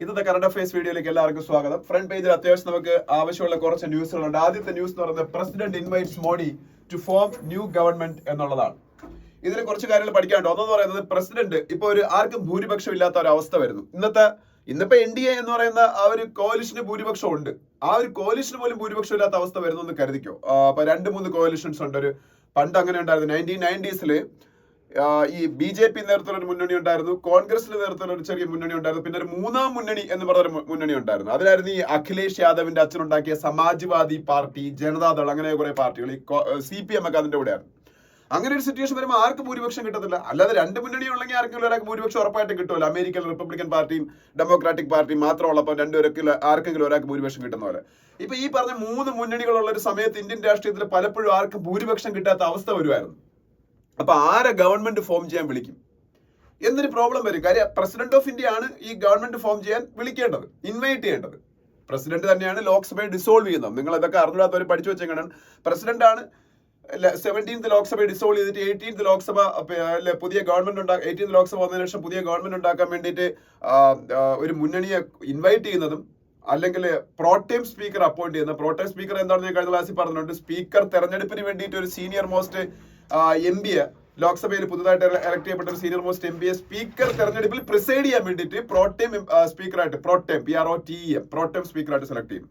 ഇന്നത്തെ current affairs വീഡിയോയിലേക്ക് എല്ലാവർക്കും സ്വാഗതം. ഫ്രണ്ട് പേജിൽ അത്യാവശ്യം നമുക്ക് ആവശ്യമുള്ള കുറച്ച് ന്യൂസുകളുണ്ട്. ആദ്യത്തെ ന്യൂസ് എന്ന് പറയുന്നത് president invites Modi to form new government എന്നുള്ളതാണ്. ഇതിൽ കുറച്ച് കാര്യങ്ങൾ പഠിക്കാനുണ്ട്. ഒന്നെന്ന് പറയുന്നത് പ്രസിഡന്റ് ഇപ്പൊ ആർക്കും ഭൂരിപക്ഷം ഇല്ലാത്ത ഒരു അവസ്ഥ വരുന്നു. ഇന്നിപ്പോ NDA എന്ന് പറയുന്ന ആ ഒരു കോalitionന് ഭൂരിപക്ഷം ഉണ്ട്. ആ ഒരു കോalitionന് പോലും ഭൂരിപക്ഷം ഇല്ലാത്ത അവസ്ഥ വരുന്നു എന്ന് കരുതിക്കോ. അപ്പൊ 2-3 കോalitions ഉണ്ട്. പണ്ട് അങ്ങനെ ഉണ്ടായിരുന്നു. 1990s ഈ BJP നേതൃത്വത്തിലുള്ള ഒരു മുന്നണി ഉണ്ടായിരുന്നു, കോൺഗ്രസിന്റെ നേതൃത്വത്തിലുള്ള ഒരു ചെറിയ മുന്നണി ഉണ്ടായിരുന്നു, പിന്നെ ഒരു മൂന്നാം മുന്നണി എന്ന് പറഞ്ഞൊരു മുന്നണി ഉണ്ടായിരുന്നു. അതിലായിരുന്നു ഈ അഖിലേഷ് യാദവിന്റെ അച്ഛനുണ്ടാക്കിയ സമാജ്വാദി പാർട്ടി, ജനതാദൾ, അങ്ങനെ കുറെ പാർട്ടികൾ. ഈ CPM ഒക്കെ അതിന്റെ കൂടെയായിരുന്നു. അങ്ങനെ ഒരു സിറ്റുവേഷൻ വരുമ്പോൾ ആർക്ക് ഭൂരിപക്ഷം കിട്ടത്തില്ല. അല്ലാതെ 2 മുന്നണി ഉള്ളെങ്കിൽ ആർക്കെങ്കിലും ഒരാൾക്ക് ഭൂരിപക്ഷം ഉറപ്പായിട്ട് കിട്ടുമല്ലോ. അമേരിക്കൻ റിപ്പബ്ലിക്കൻ പാർട്ടിയും ഡെമോക്രാറ്റിക് പാർട്ടിയും മാത്രമുള്ളപ്പോൾ ആർക്കെങ്കിലും ഒരാൾക്ക് ഭൂരിപക്ഷം കിട്ടുന്ന പോലെ. ഇപ്പൊ ഈ പറഞ്ഞ 3 മുന്നണികളുള്ള ഒരു സമയത്ത് ഇന്ത്യൻ രാഷ്ട്രീയത്തിൽ പലപ്പോഴും ആർക്കും ഭൂരിപക്ഷം കിട്ടാത്ത അവസ്ഥ വരുമായിരുന്നു. അപ്പൊ ആരെ ഗവൺമെന്റ് ഫോം ചെയ്യാൻ വിളിക്കും എന്നൊരു പ്രോബ്ലം വരും. കാര്യം പ്രസിഡന്റ് ഓഫ് ഇന്ത്യ ആണ് ഈ ഗവൺമെന്റ് ഫോം ചെയ്യാൻ വിളിക്കേണ്ടത്, ഇൻവൈറ്റ് ചെയ്യേണ്ടത്. പ്രസിഡന്റ് തന്നെയാണ് ലോക്സഭയെ ഡിസോൾവ് ചെയ്യുന്നത്. നിങ്ങൾ ഇതൊക്കെ അറിഞ്ഞാത്തവർ പഠിച്ചു വെച്ചേക്കണം. പ്രസിഡന്റ് ആണ് 17th ലോക്സഭയെ ഡിസോൾവ് ചെയ്തിട്ട് 18th ലോക്സഭ പുതിയ ഗവൺമെന്റ് 18th ലോക്സഭ വന്നതിന് ശേഷം പുതിയ ഗവൺമെന്റ് ഉണ്ടാക്കാൻ വേണ്ടിയിട്ട് ഒരു മുന്നണിയെ ഇൻവൈറ്റ് ചെയ്യുന്നതും, അല്ലെങ്കിൽ പ്രോട്ടേം സ്പീക്കർ അപ്പോയിന്റ് ചെയ്യുന്ന. പ്രോട്ടേം സ്പീക്കർ എന്താണെന്ന് ഞാൻ കഴിഞ്ഞ ക്ലാസ്സിൽ പറഞ്ഞിട്ടുണ്ട്. സ്പീക്കർ തെരഞ്ഞെടുപ്പിന് വേണ്ടിയിട്ട് ഒരു സീനിയർ മോസ്റ്റ് MP ലോക്സഭയിൽ പുതുതായിട്ട് ഇലക്ട് ചെയ്യപ്പെട്ട ഒരു സീനിയർ മോസ്റ്റ് MP സ്പീക്കർ തെരഞ്ഞെടുപ്പിൽ പ്രിസൈഡ് ചെയ്യാൻ വേണ്ടിയിട്ട് പ്രോട്ടേം സ്പീക്കറായിട്ട് പ്രോട്ടേം സ്പീക്കറായിട്ട് സെലക്ട് ചെയ്യും.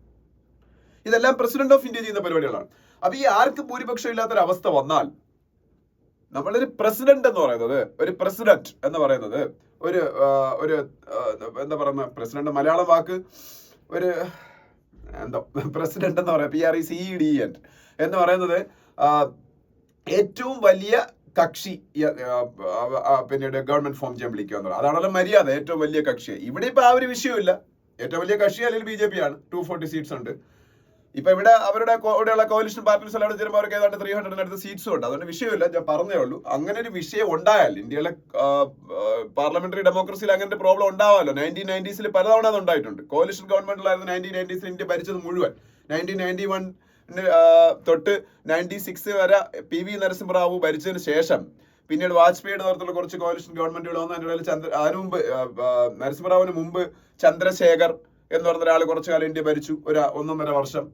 ഇതെല്ലാം പ്രസിഡന്റ് ഓഫ് ഇന്ത്യ ചെയ്യുന്ന പരിപാടികളാണ്. അപ്പൊ ഈ ആർക്ക് ഭൂരിപക്ഷം ഇല്ലാത്തൊരവസ്ഥ വന്നാൽ നമ്മളൊരു പ്രസിഡന്റ് എന്ന് പറയുന്നത് ഒരു എന്താ പറയുന്ന പ്രസിഡന്റ് മലയാളം വാക്ക് ഒരു പ്രസിഡന്റ് എന്ന് പറയാം, PRECEDENT എന്ന് പറയുന്നത് ഏറ്റവും വലിയ കക്ഷി പിന്നീട് ഗവൺമെന്റ് ഫോം ചെയ്യാൻ വിളിക്കുക എന്നുള്ളത്. അതാണല്ലോ മര്യാദ, ഏറ്റവും വലിയ കക്ഷി. ഇവിടെ ഇപ്പൊ ആ ഒരു വിഷയമില്ല. ഏറ്റവും വലിയ കക്ഷി അല്ലെങ്കിൽ BJP ആണ്. 240 സീറ്റ്സ് ഉണ്ട്. ഇപ്പൊ ഇവിടെ അവരുടെ കൂടെയുള്ള കോalition പാർട്ടീസ് എല്ലാം ചേരുമ്പോൾ അവർക്ക് ഏതാണ്ട് 300 സീറ്റ്സും ഉണ്ട്. അതുകൊണ്ട് വിഷയമില്ല, ഞാൻ പറഞ്ഞേ ഉള്ളൂ. അങ്ങനെ ഒരു വിഷയം ഉണ്ടായാൽ ഇന്ത്യയിലെ പാർലമെന്ററി ഡെമോക്രസിയിൽ അങ്ങനെ ഒരു പ്രോബ്ലം ഉണ്ടാവാമല്ലോ. 1990s പലതവണ അത് ഉണ്ടായിട്ടുണ്ട്. കോalition ഗവൺമെന്റിലായിരുന്നു 1990s ഇന്ത്യ ഭരിച്ചത് മുഴുവൻ. 1991 തൊട്ട് 96 വരെ PV നരസിംഹറാവു ഭരിച്ചതിന് ശേഷം പിന്നീട് വാജ്പേയിയുടെ നേതൃത്വത്തിലുള്ള കുറച്ച് കോalition ഗവൺമെന്റുകൾ വന്നു. അതിൻ്റെ ഇടയിൽ അതിനു മുമ്പ് നരസിംഹറാവുവിന് മുമ്പ് ചന്ദ്രശേഖർ എന്ന് പറഞ്ഞ ഒരാൾ കുറച്ചു കാലം ഇന്ത്യ ഭരിച്ചു, 1.5 വർഷം.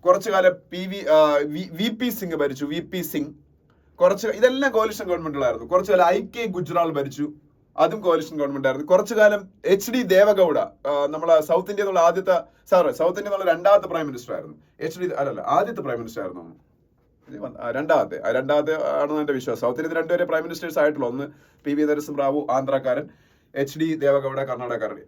കുറച്ചു കാലം VP സിംഗ് ഭരിച്ചു. ഇതെല്ലാം കോalition ഗവൺമെന്റുകളായിരുന്നു. കുറച്ചു കാലം IK ഗുജ്റാൾ ഭരിച്ചു, അതും കോalition ഗവൺമെന്റ് ആയിരുന്നു. കുറച്ചു കാലം HD ദേവഗൌഡ, നമ്മളെ സൗത്ത് ഇന്ത്യ എന്നുള്ള രണ്ടാമത്തെ പ്രൈം മിനിസ്റ്റർ ആയിരുന്നു. ആദ്യത്തെ പ്രൈം മിനിസ്റ്റർ ആയിരുന്നു. രണ്ടാമത്തെ ആണെന്ന് എന്റെ വിശ്വാസം. സൗത്ത് ഇന്ത്യയിൽ 2 പേരെ പ്രൈം മിനിസ്റ്റേഴ്സ് ആയിട്ടുള്ളൂ. ഒന്ന് PV നരസിംഹറാവു ആന്ധ്രാക്കാരൻ, HD ദേവഗൌഡ കർണാടകക്കാരൻ.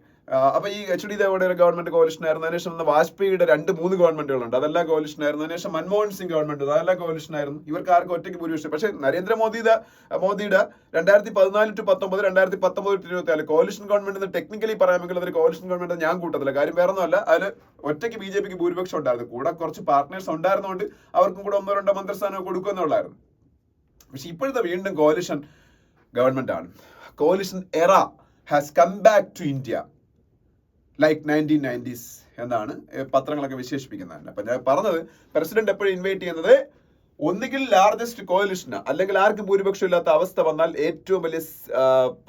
അപ്പൊ ഈ HD ദേവഗൌഡയുടെ ഗവൺമെന്റ് കോalition ആയിരുന്നു. അതിനുശേഷം വാജ്പേയിയുടെ 2-3 ഗവൺമെന്റുകളുണ്ട്, അതെല്ലാം കോalition ആയിരുന്നു. അതിനുശേഷം മൻമോഹൻ സിംഗ് ഗവൺമെന്റ്, അതെല്ലാം കോalition ആയിരുന്നു. ഇവർക്ക് ആർക്കും ഒറ്റയ്ക്ക് ഭൂരിപക്ഷം. പക്ഷേ നരേന്ദ്രമോദിയുടെ 2014 to 2019, 2019 to 2024 കോalition ഗവൺമെന്റ് ടെക്നിക്കലി പറയാമെങ്കിൽ അതൊരു കോalition ഗവൺമെന്റ് ഞാൻ കൂട്ടത്തില്ല. കാര്യം വേറെ ഒന്നുമല്ല, അതിൽ ഒറ്റയ്ക്ക് BJPക്ക് ഭൂരിപക്ഷം ഉണ്ടായിരുന്നു. കൂടെ കുറച്ച് പാർട്ട്നേഴ്സ് ഉണ്ടായിരുന്നുകൊണ്ട് അവർക്കും കൂടെ 1-2 മന്ത്രിസ്ഥാനം കൊടുക്കുമെന്നുള്ളായിരുന്നു. പക്ഷെ ഇപ്പോഴത്തെ വീണ്ടും കോalition ഗവൺമെന്റ് ആണ്. Coalition era has come back to India like 1990s എന്നാണ് പത്രങ്ങളൊക്കെ വിശേഷിപ്പിക്കുന്നത്. അപ്പൊ ഞാൻ പറഞ്ഞത്, പ്രസിഡന്റ് എപ്പോഴും ഇൻവൈറ്റ് ചെയ്യുന്നത് ഒന്നുകിൽ ലാർജസ്റ്റ് കോalition, അല്ലെങ്കിൽ ആർക്കും ഭൂരിപക്ഷം ഇല്ലാത്ത അവസ്ഥ വന്നാൽ ഏറ്റവും വലിയ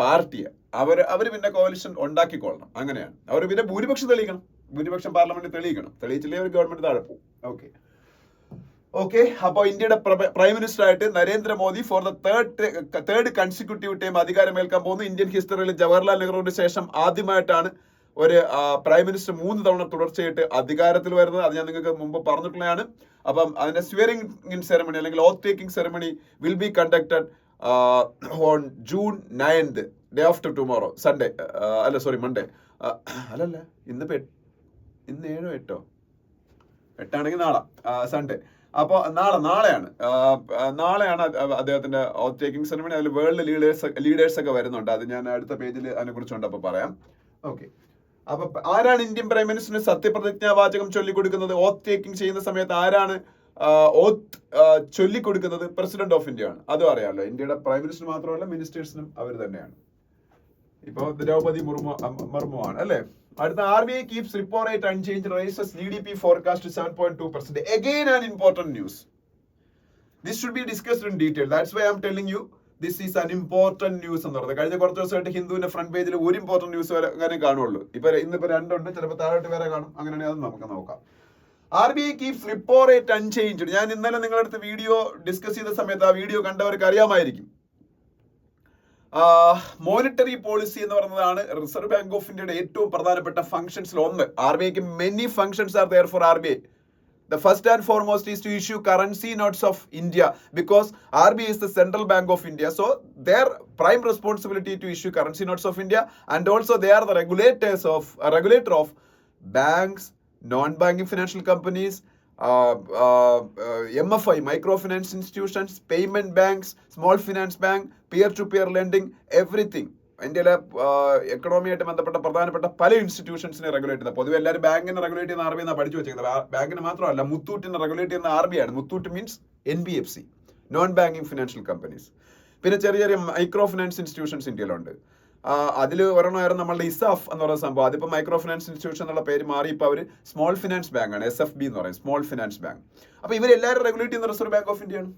പാർട്ടിയെ അവര് പിന്നെ കോalition ഉണ്ടാക്കിക്കൊള്ളണം. അങ്ങനെയാണ് അവർ പിന്നെ ഭൂരിപക്ഷം തെളിയിക്കണം. ഭൂരിപക്ഷം പാർലമെന്റിൽ തെളിയിക്കണം. തെളിയിച്ചില്ലേ ഒരു ഗവൺമെന്റ് താഴെ പോകും. ഓക്കെ. അപ്പൊ ഇന്ത്യയുടെ പ്രൈം മിനിസ്റ്റർ ആയിട്ട് Narendra Modi for the third consecutive time അധികാരമേൽക്കാൻ പോകുന്നു. ഇന്ത്യൻ ഹിസ്റ്ററിയിൽ ജവഹർലാൽ നെഹ്റുവിന് ശേഷം ആദ്യമായിട്ടാണ് ഒരു പ്രൈം മിനിസ്റ്റർ 3 തവണ തുടർച്ചയായിട്ട് അധികാരത്തിൽ വരുന്നത്. അത് ഞാൻ നിങ്ങൾക്ക് മുമ്പ് പറഞ്ഞിട്ടുള്ളതാണ്. അപ്പം അതിന്റെ സ്വിയറിംഗ് ഇൻ സെറമണി അല്ലെങ്കിൽ oath taking ceremony will be conducted on June 9th, day after tomorrow, Monday. ഇന്ന് 7 8 8 നാളെ സൺഡേ. അപ്പോൾ നാളെയാണ് അദ്ദേഹത്തിന്റെ ഓത്ത് ടേക്കിംഗ് സെറമണി. അതിൽ വേൾഡ് ലീഡേഴ്സ് ഒക്കെ വരുന്നുണ്ട്. അത് ഞാൻ അടുത്ത പേജിൽ അതിനെ കുറിച്ചുണ്ട്, അപ്പൊ പറയാം. ഓക്കെ. അപ്പൊ ആരാണ് ഇന്ത്യൻ പ്രൈം മിനിസ്റ്ററിന് സത്യപ്രതിജ്ഞാ വാചകം ചൊല്ലിക്കൊടുക്കുന്നത്? ഓത്ത് ടേക്കിംഗ് ചെയ്യുന്ന സമയത്ത് ആരാണ് ഓത്ത് ചൊല്ലിക്കൊടുക്കുന്നത്? പ്രസിഡന്റ് ഓഫ് ഇന്ത്യ ആണ്. അതും അറിയാമല്ലോ. ഇന്ത്യയുടെ പ്രൈം മിനിസ്റ്റർ മാത്രമല്ല, മിനിസ്റ്റേഴ്സിനും അവർ തന്നെയാണ്. ഇപ്പൊ ദ്രൗപദി മുർമു ആണ് അല്ലെ. അടുത്ത RBI keeps repo rate unchanged, raises GDP forecast to 7.2%. Again an important news. This should be discussed in detail. That's why I'm telling you, this is അൻ ഇമ്പോർട്ടന്റ് ന്യൂസ് എന്ന് പറയുന്നത്. കഴിഞ്ഞ കുറച്ച് ദിവസമായിട്ട് ഹിന്ദുവിന്റെ ഫ്രണ്ട് പേജിൽ ഒരു ഇമ്പോർട്ടന്റ് ന്യൂസ് അങ്ങനെ കാണുള്ളൂ. ഇന്നിപ്പോ രണ്ടുണ്ട്, ചിലപ്പോൾ താഴോട്ട് വേറെ കാണും. അങ്ങനെയാണെങ്കിൽ അത് നമുക്ക് നോക്കാം. RBI keeps repo rate unchanged. ഞാൻ ഇന്നലെ നിങ്ങളുടെ അടുത്ത് വീഡിയോ ഡിസ്കസ് ചെയ്ത സമയത്ത് ആ വീഡിയോ കണ്ടവർക്ക് അറിയാമായിരിക്കും. മോണിറ്ററി പോളിസി എന്ന് പറയുന്നതാണ് റിസർവ് ബാങ്ക് ഓഫ് ഇന്ത്യയുടെ ഏറ്റവും പ്രധാനപ്പെട്ട ഫംഗ്ഷൻസിൽ ഒന്ന്. RBIക്ക് many functions are there for RBI. The first and foremost is to issue currency notes of India, because RBI is the central bank of India. So their prime responsibility to issue currency notes of India, and also they are the regulator of banks, non-banking financial companies, MFI, microfinance institutions, payment banks, small finance bank, peer-to-peer lending, everything. ഇന്ത്യയിലെ എക്കണോമിയായിട്ട് ബന്ധപ്പെട്ട പ്രധാനപ്പെട്ട പല ഇൻസ്റ്റിറ്റ്യൂഷൻസിനെ regulate ചെയ്യുന്നത്. പൊതുവെ എല്ലാവരും ബാങ്കിനെ regulate ചെയ്യുന്ന RBI എന്നാണ് പഠിച്ചു വെച്ചിരിക്കുന്നത്. ബാങ്കിന് മാത്രമല്ല, മുത്തൂറ്റിനെ റെഗുലേറ്റ് ചെയ്യുന്ന RBI ആണ്. Muthoot means NBFC, non banking financial companies. പിന്നെ ചെറിയ ചെറിയ മൈക്രോ ഫിനാൻസ് ഇൻസ്റ്റിറ്റ്യൂഷൻസ് ഇന്ത്യയിലുണ്ട്. അതിൽ ഒരെണ്ണമായിരുന്നു നമ്മളുടെ ISAF എന്ന് പറയുന്ന സംഭവം. അതിപ്പോൾ മൈക്രോ ഫിനാൻസ് ഇൻസ്റ്റിറ്റ്യൂഷൻ എന്നുള്ള പേര് മാറി ഇപ്പോൾ അവർ സ്മോൾ ഫിനാൻസ് ബാങ്ക് ആണ്, SFB എന്ന് പറയും, സ്മോൾ ഫിനാൻസ് ബാങ്ക്. അപ്പോൾ ഇവരെല്ലാവരും റെഗുലേറ്റ് ചെയ്യുന്ന റിസർവ് ബാങ്ക് ഓഫ് ഇന്ത്യയാണ്.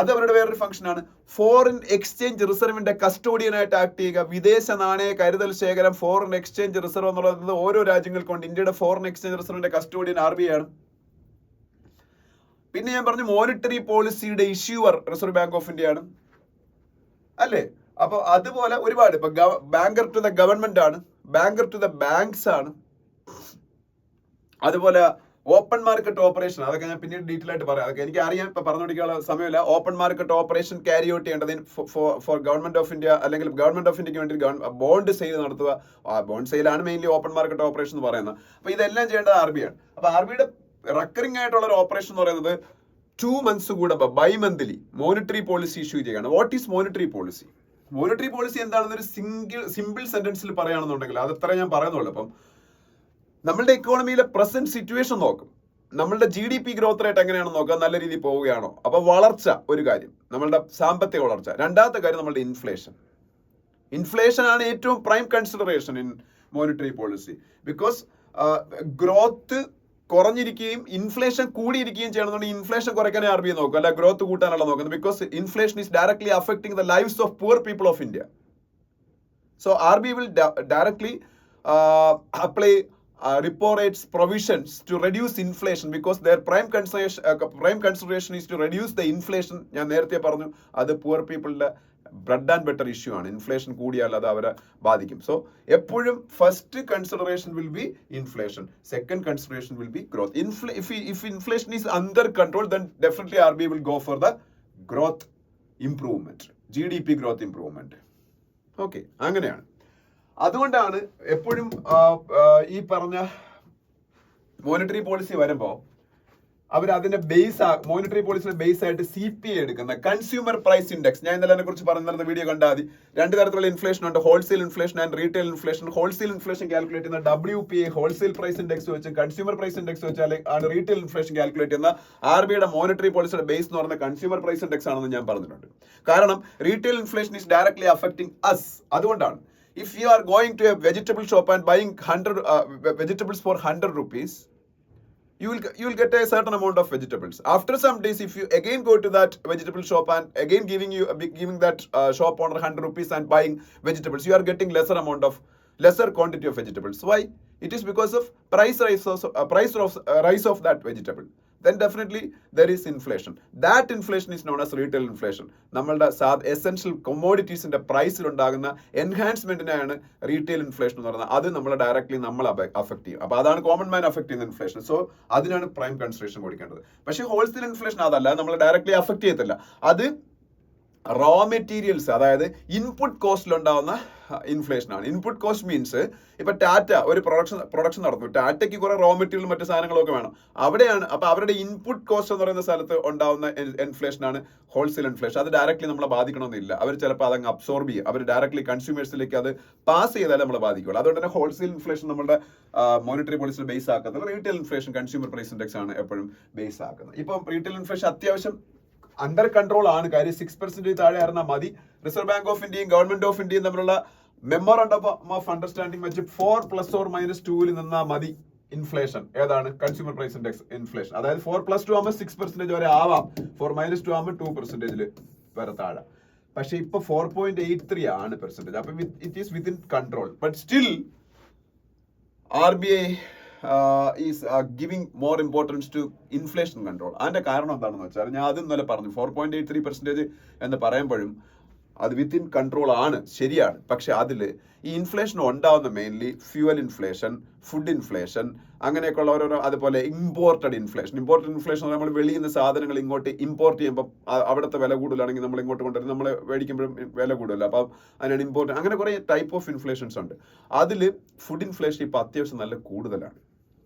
അത് അവരുടെ വേറൊരു ഫംഗ്ഷനാണ്. ഫോറിൻ എക്സ്ചേഞ്ച് റിസർവിന്റെ കസ്റ്റോഡിയനായിട്ട് ആക്ട് ചെയ്യുക. വിദേശ നാണയ കരുതൽ ശേഖരം, ഫോറിൻ എക്സ്ചേഞ്ച് റിസർവ് എന്നുള്ളത് ഓരോ രാജ്യങ്ങൾക്കുണ്ട്. ഇന്ത്യയുടെ ഫോറിൻ എക്സ്ചേഞ്ച് റിസർവിന്റെ കസ്റ്റോഡിയൻ RBI ആണ്. പിന്നെ ഞാൻ പറഞ്ഞു മോണിറ്ററി പോളിസിയുടെ issuer reserve Bank of India ആണ്, അല്ലേ? അപ്പൊ അതുപോലെ ഒരുപാട് ഇപ്പൊ ബാങ്കർ ടു ദ ഗവൺമെന്റ് ആണ്, ബാങ്കർ ടു ദ ബാങ്ക്സ് ആണ്. അതുപോലെ ഓപ്പൺ മാർക്കറ്റ് ഓപ്പറേഷൻ, അതൊക്കെ ഞാൻ പിന്നീട് ഡീറ്റെയിൽ ആയിട്ട് പറയാം. അതൊക്കെ എനിക്ക് അറിയാം, ഇപ്പൊ പറഞ്ഞുകൊടുക്കാനുള്ള സമയമില്ല. Open market operation carry out ചെയ്യേണ്ടതിന് ഫോർ ഗവൺമെന്റ് ഓഫ് ഇന്ത്യ, അല്ലെങ്കിൽ ഗവൺമെന്റ് ഓഫ് ഇന്ത്യക്ക് വേണ്ടി ബോണ്ട് സെയിൽ നടത്തുക. ബോണ്ട് സെയിലാണ് മെയിൻലി ഓപ്പൺ മാർക്കറ്റ് ഓപ്പറേഷൻ എന്ന് പറയുന്നത്. അപ്പൊ ഇതെല്ലാം ചെയ്യേണ്ടത് RBI ആണ്. അപ്പൊ RBIയുടെ റെക്കറിംഗ് ആയിട്ടുള്ള ഒരു ഓപ്പറേഷൻ എന്ന് പറയുന്നത് 2 months കൂടുമ്പോൾ bimonthly monetary policy issue ചെയ്യുകയാണ്. What is monetary policy? Monetary policy എന്താണെന്നൊരു സിമ്പിൾ സെന്റൻസിൽ പറയുകയാണെന്നുണ്ടെങ്കിൽ അതത്ര ഞാൻ പറയുന്നുള്ളൂ. അപ്പം നമ്മളുടെ ഇക്കോണമിയിലെ പ്രസന്റ് സിറ്റുവേഷൻ നോക്കും, നമ്മളുടെ GDP ഗ്രോത്ത് റേറ്റ് എങ്ങനെയാണെന്ന് നോക്കാം, നല്ല രീതിയിൽ പോവുകയാണോ. അപ്പൊ വളർച്ച ഒരു കാര്യം, നമ്മളുടെ സാമ്പത്തിക വളർച്ച. രണ്ടാമത്തെ കാര്യം നമ്മളുടെ ഇൻഫ്ലേഷൻ ആണ് ഏറ്റവും prime consideration in monetary policy. Because growth കുറഞ്ഞിരിക്കുകയും ഇൻഫ്ലേഷൻ കൂടിയിരിക്കുകയും ചെയ്യണമെന്നുണ്ടെങ്കിൽ ഇൻഫ്ലേഷൻ കുറയ്ക്കാനേ RBI നോക്കും, അല്ല ഗ്രോത്ത് കൂട്ടാനല്ല നോക്കുന്നത്. Because inflation is directly affecting the lives of poor people of India. So RBI will directly apply repo rates provisions to reduce inflation, because their prime consideration is to reduce the inflation. ഞാൻ നേരത്തെ പറഞ്ഞു, അത് poor പീപ്പിളിന്റെ bread and butter issue ആണ്. Inflation കൂടിയാൽ അത് അവരെ ബാധിക്കും. സോ എപ്പോഴും first consideration will be inflation, second consideration will be growth. If inflation is under control, then definitely RBI will go for the growth improvement, GDP growth improvement. Okay, അങ്ങനെയാണ്. അതുകൊണ്ടാണ് എപ്പോഴും ഈ പറഞ്ഞ മോണിറ്ററി പോളിസി വരുമ്പോൾ അവർ അതിന്റെ monetary പോളിസിയുടെ base ആയിട്ട് CPI എടുക്കുന്ന കൺസ്യൂമർ പ്രൈസ് ഇൻഡെക്സ്. ഞാൻ ഇന്നലെ അതിനെ കുറിച്ച് പറഞ്ഞിരുന്ന വീഡിയോ കണ്ടാൽ മതി. 2 തരത്തിലുള്ള ഇൻഫ്ലേഷൻ ഉണ്ട്, wholesale inflation and retail inflation. Wholesale inflation calculate ചെയ്യുന്ന WPI ഹോൾസെയിൽ പ്രൈസ് ഇൻഡെക്സ് വെച്ച്, കൺസ്യൂമർ പ്രൈസ് ഇൻഡെക്സ് വെച്ചാൽ ആണ് റീറ്റെയിൽ ഇൻഫ്ലേഷൻ കാൽക്കുലേറ്റ് ചെയ്യുന്ന. RBIയുടെ മോണിറ്ററി പോളിസിയുടെ ബേസ് എന്ന് പറയുന്ന കൺസ്യൂമർ പ്രൈസ് ഇൻഡെക്സ് ആണെന്ന് ഞാൻ പറഞ്ഞിട്ടുണ്ട്. കാരണം retail inflation is directly affecting us. അതുകൊണ്ടാണ് if you are going to a vegetable shop and buying 100 vegetables for 100 rupees, you will get a certain amount of vegetables. After some days, if you again go to that vegetable shop and again giving that shop owner 100 rupees and buying vegetables, you are getting lesser quantity of vegetables. Why? It is because of price rise of that vegetable. Then definitely there is inflation. That inflation is known as retail inflation. നമ്മളുടെ essential കൊമോഡിറ്റീസിന്റെ പ്രൈസിൽ ഉണ്ടാകുന്ന എൻഹാൻസ്മെന്റിനെയാണ് retail inflation എന്ന് പറയുന്നത്. അത് നമ്മളെ directly നമ്മളെ affect ചെയ്യും. അപ്പൊ അതാണ് കോമൺ മാൻ അഫക്ട് ചെയ്യുന്ന ഇൻഫ്ലേഷൻ. സോ അതിനാണ് പ്രൈം കൺസിഡറേഷൻ കൊടുക്കേണ്ടത്. പക്ഷേ ഹോൾസെയിൽ ഇൻഫ്ലേഷൻ അതല്ല, നമ്മളെ ഡയറക്ട്ലി അഫക്ട് ചെയ്യത്തില്ല. അത് റോ മെറ്റീരിയൽസ്, അതായത് ഇൻപുട്ട് കോസ്റ്റിൽ ഉണ്ടാവുന്ന ഇൻഫ്ലേഷൻ ആണ്. ഇൻപുട്ട് കോസ്റ്റ് മീൻസ് ഇപ്പൊ ടാറ്റ ഒരു പ്രൊഡക്ഷൻ നടത്തുന്നു, ടാറ്റയ്ക്ക് കുറെ റോ മെറ്റീരിയൽ മറ്റു സാധനങ്ങളൊക്കെ വേണം. അവിടെയാണ് അപ്പൊ അവരുടെ ഇൻപുട്ട് കോസ്റ്റ് എന്ന് പറയുന്ന സ്ഥലത്ത് ഉണ്ടാവുന്ന ഇൻഫ്ലേഷൻ ആണ് ഹോൾസെയിൽ ഇൻഫ്ലേഷൻ. അത് ഡയറക്ട്ലി നമ്മളെ ബാധിക്കണമെന്നില്ല. അവർ ചിലപ്പോൾ അതങ്ങ് അബ്സോർബ് ചെയ്യും, അവർ ഡയറക്ട്ലി കൺസ്യൂമേഴ്സിലേക്ക് അത് പാസ് ചെയ്താലേ നമ്മളെ ബാധിക്കുള്ളൂ. അതുകൊണ്ട് തന്നെ ഹോൾസെയിൽ ഇൻഫ്ലേഷൻ നമ്മുടെ മോണിറ്ററി പോളിസിയിൽ ബേസ് ആക്കുന്നത്. Retail inflation consumer price index ആണ് എപ്പോഴും ബേസ് ആക്കുന്നത്. ഇപ്പം റീറ്റെയിൽ ഇൻഫ്ലേഷൻ അത്യാവശ്യം അണ്ടർ കൺട്രോൾ ആണ്. കാര്യം 6% താഴെ ആയിരുന്നാൽ മതി. റിസർവ് ബാങ്ക് ഓഫ് ഇന്ത്യയും ഗവൺമെന്റ് ഓഫ് ഇന്ത്യയും തമ്മിലുള്ള മെമ്മോറണ്ടം ഓഫ് അണ്ടർസ്റ്റാൻഡിംഗ് വെച്ച് 4 ± 2 നിന്നാൽ മതി ഇൻഫ്ലേഷൻ. ഏതാണ്? Consumer price index inflation. അതായത് 4 + 2 ആകുമ്പോൾ 6% വരെ ആവാം, 4 - 2 ആകുമ്പോൾ 2% വരെ താഴെ. പക്ഷെ ഇപ്പൊ 4.83 ആണ് പെർസെന്റേജ്. അപ്പൊ it is within control. But still RBI is giving more importance to inflation control. അതിന്റെ കാരണം എന്താണെന്ന് വെച്ചാൽ ഞാൻ ആദ്യം ഇന്നലെ പറഞ്ഞു 4.83% എന്ന് പറയുമ്പോഴും അത് വിത്തിൻ കൺട്രോൾ ആണ്, ശരിയാണ്. പക്ഷെ അതിൽ ഈ ഇൻഫ്ലേഷൻ ഉണ്ടാവുന്ന mainly fuel inflation, food inflation, അങ്ങനെയൊക്കെയുള്ള ഓരോരോ, അതുപോലെ ഇമ്പോർട്ടഡ് ഇൻഫ്ലേഷൻ നമ്മൾ വെളിയിൽ നിന്ന് സാധനങ്ങൾ ഇങ്ങോട്ട് ഇമ്പോർട്ട് ചെയ്യുമ്പോൾ അവിടുത്തെ വില കൂടുതലാണെങ്കിൽ നമ്മൾ ഇങ്ങോട്ട് കൊണ്ടുവരും, നമ്മൾ മേടിക്കുമ്പോഴും വില കൂടുതലല്ല, അപ്പം അതിനാണ് ഇമ്പോർട്ട്. അങ്ങനെ കുറേ ടൈപ്പ് ഓഫ് ഇൻഫ്ലേഷൻസ് ഉണ്ട്. അതിൽ ഫുഡ് ഇൻഫ്ലേഷൻ ഇപ്പോൾ അത്യാവശ്യം നല്ല കൂടുതലാണ്.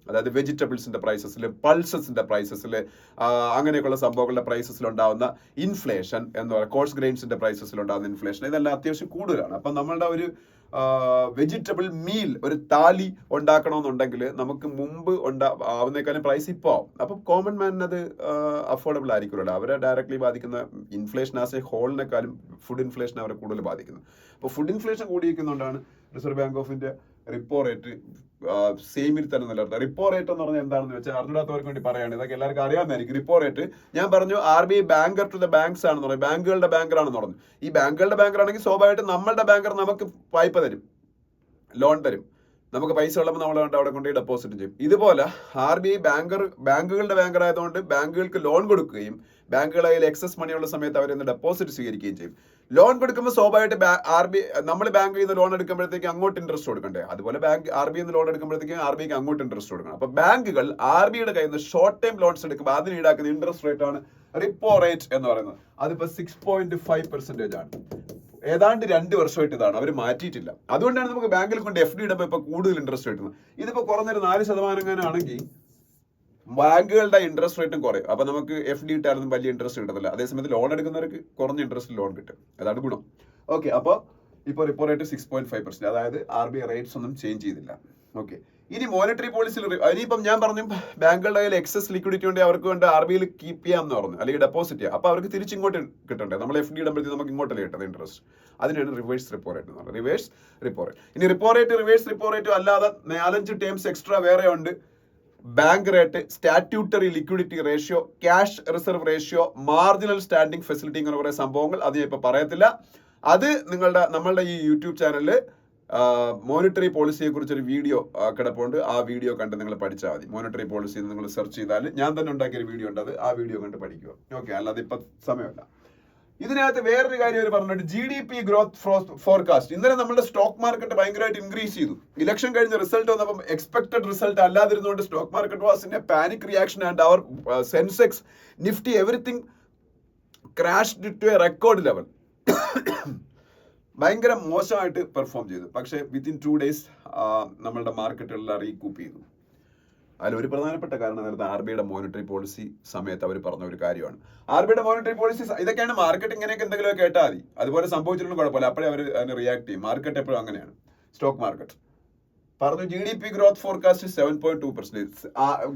അതായത് വെജിറ്റബിൾസിന്റെ പ്രൈസസിൽ, പൾസസിന്റെ പ്രൈസസിൽ, അങ്ങനെയൊക്കെയുള്ള സംഭവങ്ങളുടെ പ്രൈസസിൽ ഉണ്ടാകുന്ന ഇൻഫ്ലേഷൻ എന്ന് പറയുക, കോഴ്സ് ഗ്രൈൻസിന്റെ പ്രൈസസിൽ ഉണ്ടാകുന്ന ഇൻഫ്ലേഷൻ, ഇതെല്ലാം അത്യാവശ്യം കൂടുതലാണ്. അപ്പം നമ്മളുടെ ഒരു വെജിറ്റബിൾ മീൽ, ഒരു താലി ഉണ്ടാക്കണമെന്നുണ്ടെങ്കിൽ നമുക്ക് മുമ്പ് ആവുന്നേക്കാളും പ്രൈസ് ഇപ്പോൾ ആവും. അപ്പം കോമൺ മാനിന് അത് അഫോർഡബിൾ ആയിരിക്കുമല്ലോ. അവരെ ഡയറക്ട്ലി ബാധിക്കുന്ന ഇൻഫ്ലേഷൻ ആസ് എ ഹോളിനെക്കാളും ഫുഡ് ഇൻഫ്ലേഷൻ അവരെ കൂടുതൽ ബാധിക്കുന്നു. അപ്പോൾ ഫുഡ് ഇൻഫ്ലേഷൻ കൂടിയിരിക്കുന്നതുകൊണ്ടാണ് Reserve Bank of India repo rate സെയിമിൽ തന്നെ നിലനിർത്തുക. റിപ്പോ റേറ്റ് എന്ന് പറഞ്ഞാൽ എന്താണെന്ന് വെച്ചാൽ അറിഞ്ഞിടാത്തവർക്ക് വേണ്ടി പറയാണ്, ഇതൊക്കെ എല്ലാവർക്കും അറിയാമെന്നായിരിക്കും. റിപ്പോ റേറ്റ് ഞാൻ പറഞ്ഞു RBI banker to the banks ആണെന്ന് പറഞ്ഞു, ബാങ്കുകളുടെ ബാങ്കറാണെന്ന് പറഞ്ഞു. ഈ ബാങ്കുകളുടെ ബാങ്കറാണെങ്കിൽ സ്വാഭാവികമായിട്ടും നമ്മളുടെ ബാങ്കർ നമുക്ക് വായ്പ തരും, ലോൺ തരും. നമുക്ക് പൈസ ഉള്ളപ്പോൾ നമ്മൾ അവിടെ കൊണ്ടുപോയി ഡെപ്പോസിറ്റ് ചെയ്യും. ഇതുപോലെ RBI ബാങ്കുകളുടെ ബാങ്കർ ആയതുകൊണ്ട് ബാങ്കുകൾക്ക് ലോൺ കൊടുക്കുകയും ബാങ്കുകളുടെ കയ്യിൽ എക്സസ് മണിയുള്ള സമയത്ത് അവരിന്ന് ഡെപ്പോസിറ്റ് സ്വീകരിക്കുകയും ചെയ്യും. ലോൺ കൊടുക്കുമ്പോൾ സ്വാഭാവികമായിട്ട് നമ്മൾ ബാങ്കിൽ നിന്ന് ലോൺ എടുക്കുമ്പോഴത്തേക്ക് അങ്ങോട്ട് ഇൻട്രസ്റ്റ് കൊടുക്കണ്ടേ, അതുപോലെ RBI നിന്ന് ലോൺ എടുക്കുമ്പോഴത്തേക്ക് RBIക്ക് അങ്ങോട്ട് ഇൻട്രസ്റ്റ് കൊടുക്കണം. അപ്പൊ ബാങ്കുകൾ RBIയുടെ കയ്യിൽ നിന്ന് ഷോർട്ട് ടൈം ലോൺസ് എടുക്കുമ്പോൾ അതിന് ഈടാക്കുന്ന ഇൻട്രസ്റ്റ് റേറ്റ് ആണ് റിപ്പോ റേറ്റ് എന്ന് പറയുന്നത്. അതിപ്പോ 6.5% ആണ്. ഏതാണ്ട് 2 വർഷമായിട്ട് ഇതാണ്, അവർ മാറ്റിയിട്ടില്ല. അതുകൊണ്ടാണ് നമുക്ക് ബാങ്കിൽ കൊണ്ട് FD ഇടുമ്പോൾ ഇപ്പൊ കൂടുതൽ ഇൻട്രസ്റ്റ് കിട്ടുന്നത്. ഇതിപ്പോ കുറഞ്ഞൊരു 4% ആണെങ്കിൽ ബാങ്കുകളുടെ ഇൻട്രസ്റ്റ് റേറ്റും കുറയും. അപ്പൊ നമുക്ക് FD ഇട്ടാലും വലിയ ഇൻട്രസ്റ്റ് കിട്ടത്തില്ല. അതേസമയത്ത് ലോൺ എടുക്കുന്നവർക്ക് കുറഞ്ഞ ഇൻട്രസ്റ്റ് ലോൺ കിട്ടും. അതാണ് ഗുണം. ഓക്കെ, അപ്പോൾ ഇപ്പോൾ റിപ്പോ റേറ്റ് 6.5%, അതായത് RBI റേറ്റ്സ് ഒന്നും ചേഞ്ച് ചെയ്തില്ല. ഓക്കെ, ഇനി മോണിറ്ററി പോളിസിയിൽ ഇനിയിപ്പം ഞാൻ പറഞ്ഞു ബാങ്കുകളുടെ കയ്യിൽ എക്സസ് ലിക്വിഡിറ്റി ഉണ്ട്, അവർക്ക് വേണ്ട RBIയിൽ കീപ്പ് ചെയ്യാമെന്ന് പറഞ്ഞു, അല്ലെങ്കിൽ ഡെപ്പോസിറ്റ് ചെയ്യാം. അപ്പോൾ അവർക്ക് തിരിച്ചിങ്ങോട്ട് കിട്ടണ്ടേ, നമ്മൾ FD ഇടുമ്പോഴത്തേക്ക് നമുക്ക് ഇങ്ങോട്ടല്ലേ കിട്ടുന്നത് ഇൻട്രസ്റ്റ്. അതിനാണ് റിവേഴ്സ് റിപ്പോ റേറ്റ് എന്ന് പറയുന്നത്. Reverse repo rate. ഇനി റിപ്പോ റേറ്റ്, റിവേഴ്സ് റിപ്പോ റേറ്റും അല്ലാതെ 4-5 ടേംസ് എക്സ്ട്രാ വേറെ ഉണ്ട്. Bank rate, statutory liquidity ratio, cash reserve ratio, marginal standing facility, ഇങ്ങനെ കുറെ സംഭവങ്ങൾ. അത് ഞാൻ ഇപ്പൊ പറയത്തില്ല. അത് നമ്മളുടെ ഈ യൂട്യൂബ് ചാനലിൽ മോണിറ്ററി പോളിസിയെ കുറിച്ചൊരു വീഡിയോ കിടപ്പുണ്ട്. ആ വീഡിയോ കണ്ട് നിങ്ങൾ പഠിച്ചാൽ മതി. മോണിറ്ററി പോളിസി നിങ്ങൾ സെർച്ച് ചെയ്താൽ ഞാൻ തന്നെ ഉണ്ടാക്കിയൊരു വീഡിയോ ഉണ്ട്, അത് ആ വീഡിയോ കണ്ട് പഠിക്കുക. ഓക്കെ, അല്ലാതെ ഇപ്പൊ സമയമല്ല. ഇതിനകത്ത് വേറൊരു കാര്യം അവർ പറഞ്ഞിട്ട് GDP ഗ്രോത്ത് ഫോർകാസ്റ്റ്. ഇന്നലെ നമ്മുടെ സ്റ്റോക്ക് മാർക്കറ്റ് ഭയങ്കരമായിട്ട് ഇൻക്രീസ് ചെയ്തു. ഇലക്ഷൻ കഴിഞ്ഞ റിസൾട്ട് വന്നപ്പോൾ എക്സ്പെക്ടഡ് റിസൾട്ട് അല്ലാതിരുന്നുകൊണ്ട് stock market was in a panic reaction and our Sensex, Nifty, everything crashed to a record level. ഭയങ്കര മോശമായിട്ട് പെർഫോം ചെയ്തു. പക്ഷേ വിത്തിൻ 2 days നമ്മളുടെ മാർക്കറ്റുകളെല്ലാം റീകൂപ്പ് ചെയ്തു. അതിലൊരു പ്രധാനപ്പെട്ട കാരണം നേരത്തെ RBIയുടെ മോണിറ്ററി പോളിസി സമയത്ത് അവർ പറഞ്ഞ ഒരു കാര്യമാണ്. RBIയുടെ മോണിറ്ററി പോളിസി ഇതൊക്കെയാണ്. മാർക്കറ്റ് ഇങ്ങനെയൊക്കെ എന്തെങ്കിലുമൊക്കെ കേട്ടാൽ മതി, അതുപോലെ സംഭവിച്ചിട്ടുള്ള കുഴപ്പമില്ല, അപ്പോഴേ അവർ അതിന് റിയാക്ട് ചെയ്യും. മാർക്കറ്റ് എപ്പോഴും അങ്ങനെയാണ്. സ്റ്റോക്ക് മാർക്കറ്റ് പറഞ്ഞു GDP ഗ്രോത്ത് ഫോർകാസ്റ്റ് 7.2%.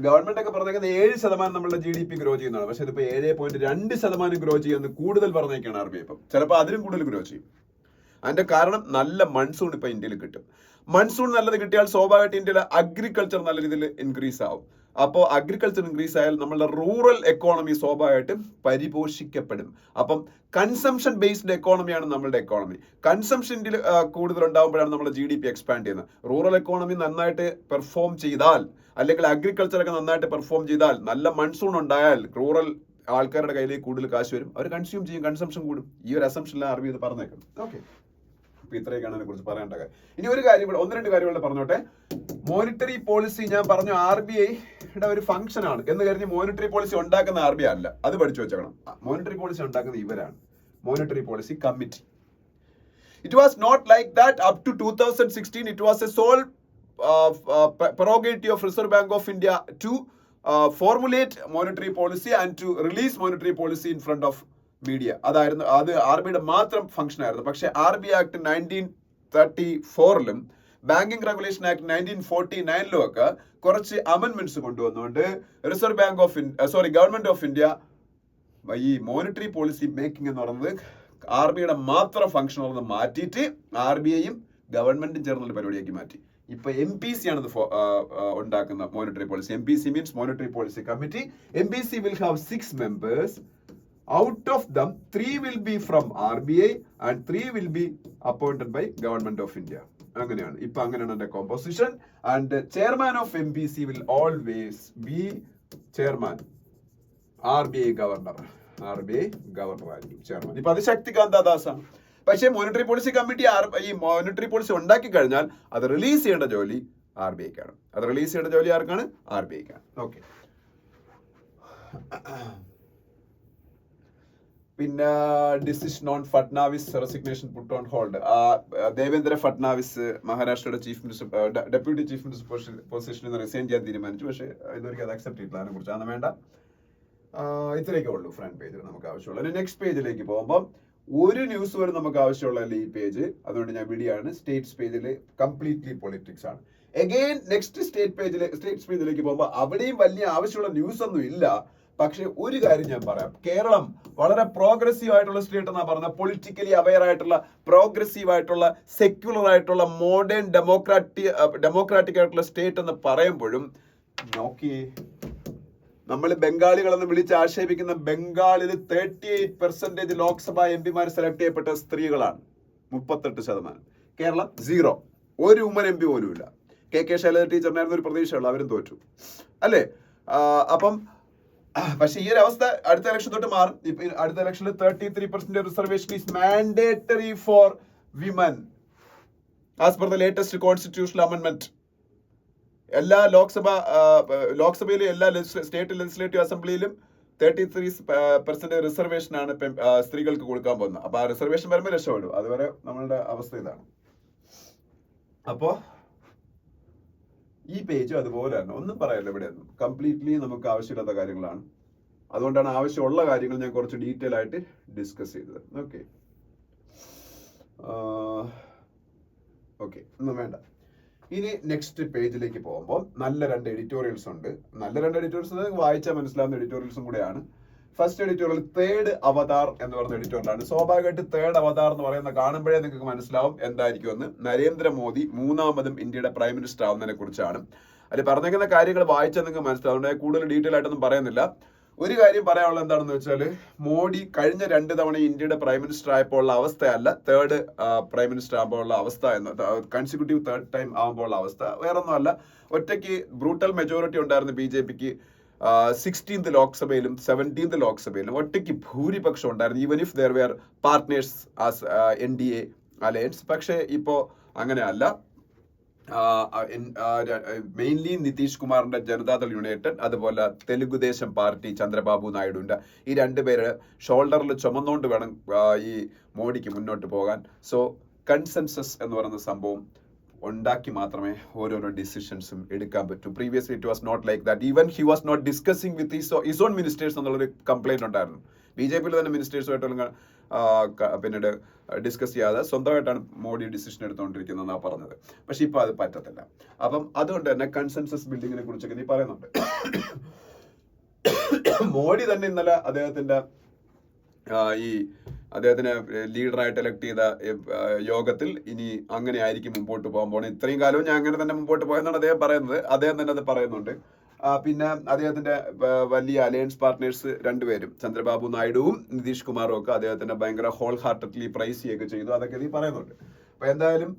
ഗവൺമെന്റ് ഒക്കെ പറഞ്ഞേക്കുന്നത് 7% നമ്മളുടെ GDP ഗ്രോ ചെയ്യുന്നതാണ്. പക്ഷെ ഇതിപ്പോ 7.2% ഗ്രോ ചെയ്യുന്നത് കൂടുതൽ പറഞ്ഞേക്കാണ് RBI. ഇപ്പം ചിലപ്പോൾ അതിലും കൂടുതൽ ഗ്രോ ചെയ്യും. അതിന്റെ കാരണം നല്ല മൺസൂൺ ഇപ്പൊ ഇന്ത്യയിൽ കിട്ടും. മൺസൂൺ നല്ലത് കിട്ടിയാൽ സ്വാഭാവികമായിട്ട് ഇന്ത്യയിലെ അഗ്രികൾച്ചർ നല്ല രീതിയിൽ ഇൻക്രീസ് ആവും. അപ്പോൾ അഗ്രികൾച്ചർ ഇൻക്രീസ് ആയാൽ നമ്മളുടെ റൂറൽ എക്കോണമി സ്വാഭാവികമായിട്ടും പരിപോഷിക്കപ്പെടും. അപ്പം കൺസംഷൻ ബേസ്ഡ് എക്കോണമിയാണ് നമ്മളുടെ എക്കോണമി. കൺസംഷനിൽ കൂടുതൽ ഉണ്ടാകുമ്പോഴാണ് നമ്മുടെ GDP എക്സ്പാൻഡ് ചെയ്യുന്നത്. റൂറൽ എക്കോണമി നന്നായിട്ട് പെർഫോം ചെയ്താൽ, അല്ലെങ്കിൽ അഗ്രികൾച്ചറൊക്കെ നന്നായിട്ട് പെർഫോം ചെയ്താൽ, നല്ല മൺസൂൺ ഉണ്ടായാൽ റൂറൽ ആൾക്കാരുടെ കയ്യിലേക്ക് കൂടുതൽ കാശ് വരും, അവർ കൺസ്യൂം ചെയ്യും, കൺസംഷൻ കൂടും. ഈ ഒരു അസംഷനിലാണ് RBI ഇത് പറഞ്ഞേക്കും. ഓക്കെ, അപ്പൊ ഇത്രയൊക്കെയാണ് അതിനെ കുറിച്ച് പറയേണ്ട കാര്യം. ഇനി ഒരു കാര്യം കൂടെ, 1-2 കാര്യങ്ങൾ പറഞ്ഞോട്ടെ. മോണിറ്ററി പോളിസി ഞാൻ പറഞ്ഞു RBIയുടെ ഒരു ഫംഗ്ഷൻ ആണ് എന്ന് കരുതി മോണിറ്ററി പോളിസി ഉണ്ടാക്കുന്ന RBI അല്ല, അത് പഠിച്ചു വെച്ചേക്കണം. മോണിറ്ററി പോളിസി ഉണ്ടാക്കുന്നത് ഇവരാണ്, monetary policy committee. It was not like that up to 2016. It was a sole prerogative of Reserve Bank of India to formulate monetary policy and to release monetary policy in front of media. അത് RBIയുടെ മാത്രം function ആയിരുന്നു. പക്ഷേ RBI act 1934 banking regulation act 1949 ഒക്കെ കുറച്ച് amendments കൊണ്ടുവന്നുകൊണ്ട് Reserve Bank of Government of India ഈ monetary policy making എന്ന് പറയുന്നത് RBIയുടെ മാത്രം ഫംഗ്ഷൻ ഒന്ന് മാറ്റിയിട്ട് RBIയും ഗവൺമെന്റും ചേർന്നുള്ള പരിപാടിയാക്കി മാറ്റി. ഇപ്പൊ MPC ആണ് ഉണ്ടാക്കുന്ന monetary policy. MPC means monetary policy committee. MPC will have 6 members. Out of them, 3 will be from RBI and 3 will be appointed by Government of India. അങ്ങനെയാണ് ഇപ്പൊ അങ്ങനെയാണ് എന്റെ composition. And chairman of MPC will always be chairman RBI governor. RBI governor ആയിരിക്കും chairman. ഇപ്പൊ അത് ശക്തികാന്ത ദാസാണ്. പക്ഷേ monetary policy committee ഈ monetary policy ഉണ്ടാക്കി കഴിഞ്ഞാൽ അത് റിലീസ് ചെയ്യേണ്ട ജോലി RBIക്കാണ്. അത് റിലീസ് ചെയ്യേണ്ട ജോലി ആർക്കാണ്? RBIക്കാണ്. ഓക്കെ. പിന്നെ decision on Fadnavis resignation put on hold. Devendra Fadnavis മഹാരാഷ്ട്രയുടെ chief minister deputy chief minister പൊസിഷനിൽ നിന്ന് റിസൈൻ ചെയ്യാൻ തീരുമാനിച്ചു. പക്ഷേ ഇതുവരെയ്ക്ക് അത് അക്സെപ്റ്റ് ചെയ്തില്ല. അതിനെ കുറിച്ച് അതൊന്നും വേണ്ട. ഇത്രയൊക്കെ ഉള്ളൂ ഫ്രണ്ട് പേജിൽ നമുക്ക് ആവശ്യമുള്ള. നെക്സ്റ്റ് പേജിലേക്ക് പോകുമ്പോൾ ഒരു ന്യൂസ് വരെ നമുക്ക് ആവശ്യമുള്ളതല്ല ഈ പേജ്. അതുകൊണ്ട് ഞാൻ വിടിയാണ്. സ്റ്റേറ്റ്സ് പേജിൽ കംപ്ലീറ്റ്ലി പൊളിറ്റിക്സ് ആണ്. എഗെയിൻ നെക്സ്റ്റ് സ്റ്റേറ്റ്സ് പേജിലേക്ക് പോകുമ്പോൾ അവിടെയും വലിയ ആവശ്യമുള്ള ന്യൂസ് ഒന്നും ഇല്ല. പക്ഷെ ഒരു കാര്യം ഞാൻ പറയാം, കേരളം വളരെ പ്രോഗ്രസീവ് ആയിട്ടുള്ള സ്റ്റേറ്റ് എന്നാ പറഞ്ഞത്. പൊളിറ്റിക്കലി അവെയർ ആയിട്ടുള്ള, പ്രോഗ്രസീവ് ആയിട്ടുള്ള, സെക്യുലർ ആയിട്ടുള്ള, മോഡേൺ ഡെമോക്രാറ്റിക് ആയിട്ടുള്ള സ്റ്റേറ്റ് എന്ന് പറയുമ്പോഴും നോക്കിയേ, നമ്മൾ ബംഗാളികളെന്ന് വിളിച്ച് ആക്ഷേപിക്കുന്ന ബംഗാളിൽ 38% ലോക്സഭാ MP സെലക്ട് ചെയ്യപ്പെട്ട സ്ത്രീകളാണ്, 38%. കേരളം 0, ഒരു വുമൻ MP പോലും ഇല്ല. KK ശൈലജ ടീച്ചറിനായിരുന്നു ഒരു പ്രതീക്ഷയുള്ളൂ, അവരും തോറ്റു അല്ലേ? അപ്പം പക്ഷെ ഈ ഒരു അവസ്ഥ അടുത്ത ഇലക്ഷൻ തൊട്ട് മാറും. ഇപ്പൊ അടുത്ത ഇലക്ഷനിൽ 33% reservation is mandatory for women as per the latest constitutional അമെൻമെന്റ്. എല്ലാ ലോക്സഭയിലും എല്ലാ സ്റ്റേറ്റ് ലെജിസ്ലേറ്റീവ് അസംബ്ലിയിലും 33% റിസർവേഷൻ ആണ് സ്ത്രീകൾക്ക് കൊടുക്കാൻ പോകുന്നത്. അപ്പൊ ആ റിസർവേഷൻ വരുമ്പോൾ രക്ഷപ്പെടും. അതുവരെ നമ്മളുടെ അവസ്ഥ ഇതാണ്. അപ്പോ ഈ പേജ് അതുപോലെ തന്നെ ഒന്നും പറയല്ല. ഇവിടെ ഒന്നും കംപ്ലീറ്റ്ലി നമുക്ക് ആവശ്യമില്ലാത്ത കാര്യങ്ങളാണ്. അതുകൊണ്ടാണ് ആവശ്യമുള്ള കാര്യങ്ങൾ ഞാൻ കുറച്ച് ഡീറ്റെയിൽ ആയിട്ട് ഡിസ്കസ് ചെയ്തത്. ഓക്കെ ഒന്നും വേണ്ട. ഇനി നെക്സ്റ്റ് പേജിലേക്ക് പോകുമ്പോൾ നല്ല 2 എഡിറ്റോറിയൽസ് ഉണ്ട്. നല്ല 2 എഡിറ്റോറിയൽസ് വായിച്ചാൽ മനസ്സിലാവുന്ന എഡിറ്റോറിയൽസും കൂടെയാണ്. ഫസ്റ്റ് എഡിറ്റോറിയൽ തേർഡ് അവതാർ എന്ന് പറയുന്ന എഡിറ്റോറിയലാണ്. സ്വാഭാവികമായിട്ട് തേർഡ് അവതാർ എന്ന് പറയുന്ന കാണുമ്പോഴേ നിങ്ങൾക്ക് മനസ്സിലാവും എന്തായിരിക്കുമെന്ന്. നരേന്ദ്രമോദി 3ാമതും ഇന്ത്യയുടെ പ്രൈം മിനിസ്റ്റർ ആവുന്നതിനെ കുറിച്ചാണ്. അതിൽ പറഞ്ഞേക്കുന്ന കാര്യങ്ങൾ വായിച്ചാൽ നിങ്ങൾക്ക് മനസ്സിലാവും. അതുകൊണ്ട് കൂടുതൽ ഡീറ്റെയിൽ ആയിട്ടൊന്നും പറയുന്നില്ല. ഒരു കാര്യം പറയാനുള്ളത് എന്താണെന്ന് വെച്ചാൽ, മോഡി കഴിഞ്ഞ 2 തവണ ഇന്ത്യയുടെ പ്രൈം മിനിസ്റ്റർ ആയപ്പോൾ ഉള്ള അവസ്ഥയല്ല തേർഡ് പ്രൈം മിനിസ്റ്റർ ആകുമ്പോൾ ഉള്ള അവസ്ഥ എന്ന്, കൺസിക്യൂട്ടീവ് തേർഡ് ടൈം ആകുമ്പോൾ ഉള്ള അവസ്ഥ വേറൊന്നും അല്ല. ഒറ്റയ്ക്ക് ബ്രൂട്ടൽ മെജോറിറ്റി ഉണ്ടായിരുന്നു BJPക്ക് 16th ലോക്സഭയിലും 17th ലോക്സഭയിലും ഒറ്റയ്ക്ക് ഭൂരിപക്ഷം ഉണ്ടായിരുന്നു, even if there were partners as NDA alliance. പക്ഷേ ഇപ്പോൾ അങ്ങനെയല്ല. മെയിൻലി നിതീഷ് കുമാറിന്റെ ജനതാദൾ യുണൈറ്റഡ്, അതുപോലെ തെലുഗുദേശം പാർട്ടി ചന്ദ്രബാബു നായിഡുവിന്റെ, ഈ 2 പേര് ഷോൾഡറിൽ ചുമന്നുകൊണ്ട് വേണം ഈ മോഡിക്ക് മുന്നോട്ട് പോകാൻ. സോ കൺസെൻസസ് എന്ന് പറയുന്ന സംഭവം ഉണ്ടാക്കി മാത്രമേ ഓരോരോ ഡിസിഷൻസും എടുക്കാൻ പറ്റൂ. Previously it was not like that. Even he was not discussing with his own ministers എന്നുള്ളൊരു കംപ്ലൈന്റ് ഉണ്ടായിരുന്നു. BJPയിൽ തന്നെ മിനിസ്റ്റേഴ്സുമായിട്ട് പിന്നീട് ഡിസ്കസ് ചെയ്യാതെ സ്വന്തമായിട്ടാണ് മോഡി ഡിസിഷൻ എടുത്തുകൊണ്ടിരിക്കുന്നതെന്നാണ് പറഞ്ഞത്. പക്ഷെ ഇപ്പൊ അത് പറ്റത്തില്ല. അപ്പം അതുകൊണ്ട് തന്നെ കൺസെൻസസ് ബിൽഡിങ്ങിനെ കുറിച്ചൊക്കെ നീ പറയുന്നുണ്ട്. മോഡി തന്നെ ഇന്നലെ അദ്ദേഹത്തിന് ലീഡറായിട്ട് എലക്ട് ചെയ്ത യോഗത്തിൽ ഇനി അങ്ങനെ ആയിരിക്കും മുമ്പോട്ട് പോകാൻ പോകണം. ഇത്രയും കാലവും ഞാൻ അങ്ങനെ തന്നെ മുമ്പോട്ട് പോയെന്നാണ് അദ്ദേഹം പറയുന്നത്. അദ്ദേഹം തന്നെ അത് പറയുന്നുണ്ട്. പിന്നെ അദ്ദേഹത്തിന്റെ വലിയ അലയൻസ് പാർട്ട്നേഴ്സ് 2 പേരും, ചന്ദ്രബാബു നായിഡുവും നിതീഷ് കുമാറും ഒക്കെ അദ്ദേഹത്തിന്റെ ഭയങ്കര ഹോൾ ഹാർട്ടഡ്ലി പ്രൈസ് ചെയ്യുകയൊക്കെ ചെയ്തു. അതൊക്കെ നീ പറയുന്നുണ്ട്. അപ്പൊ എന്തായാലും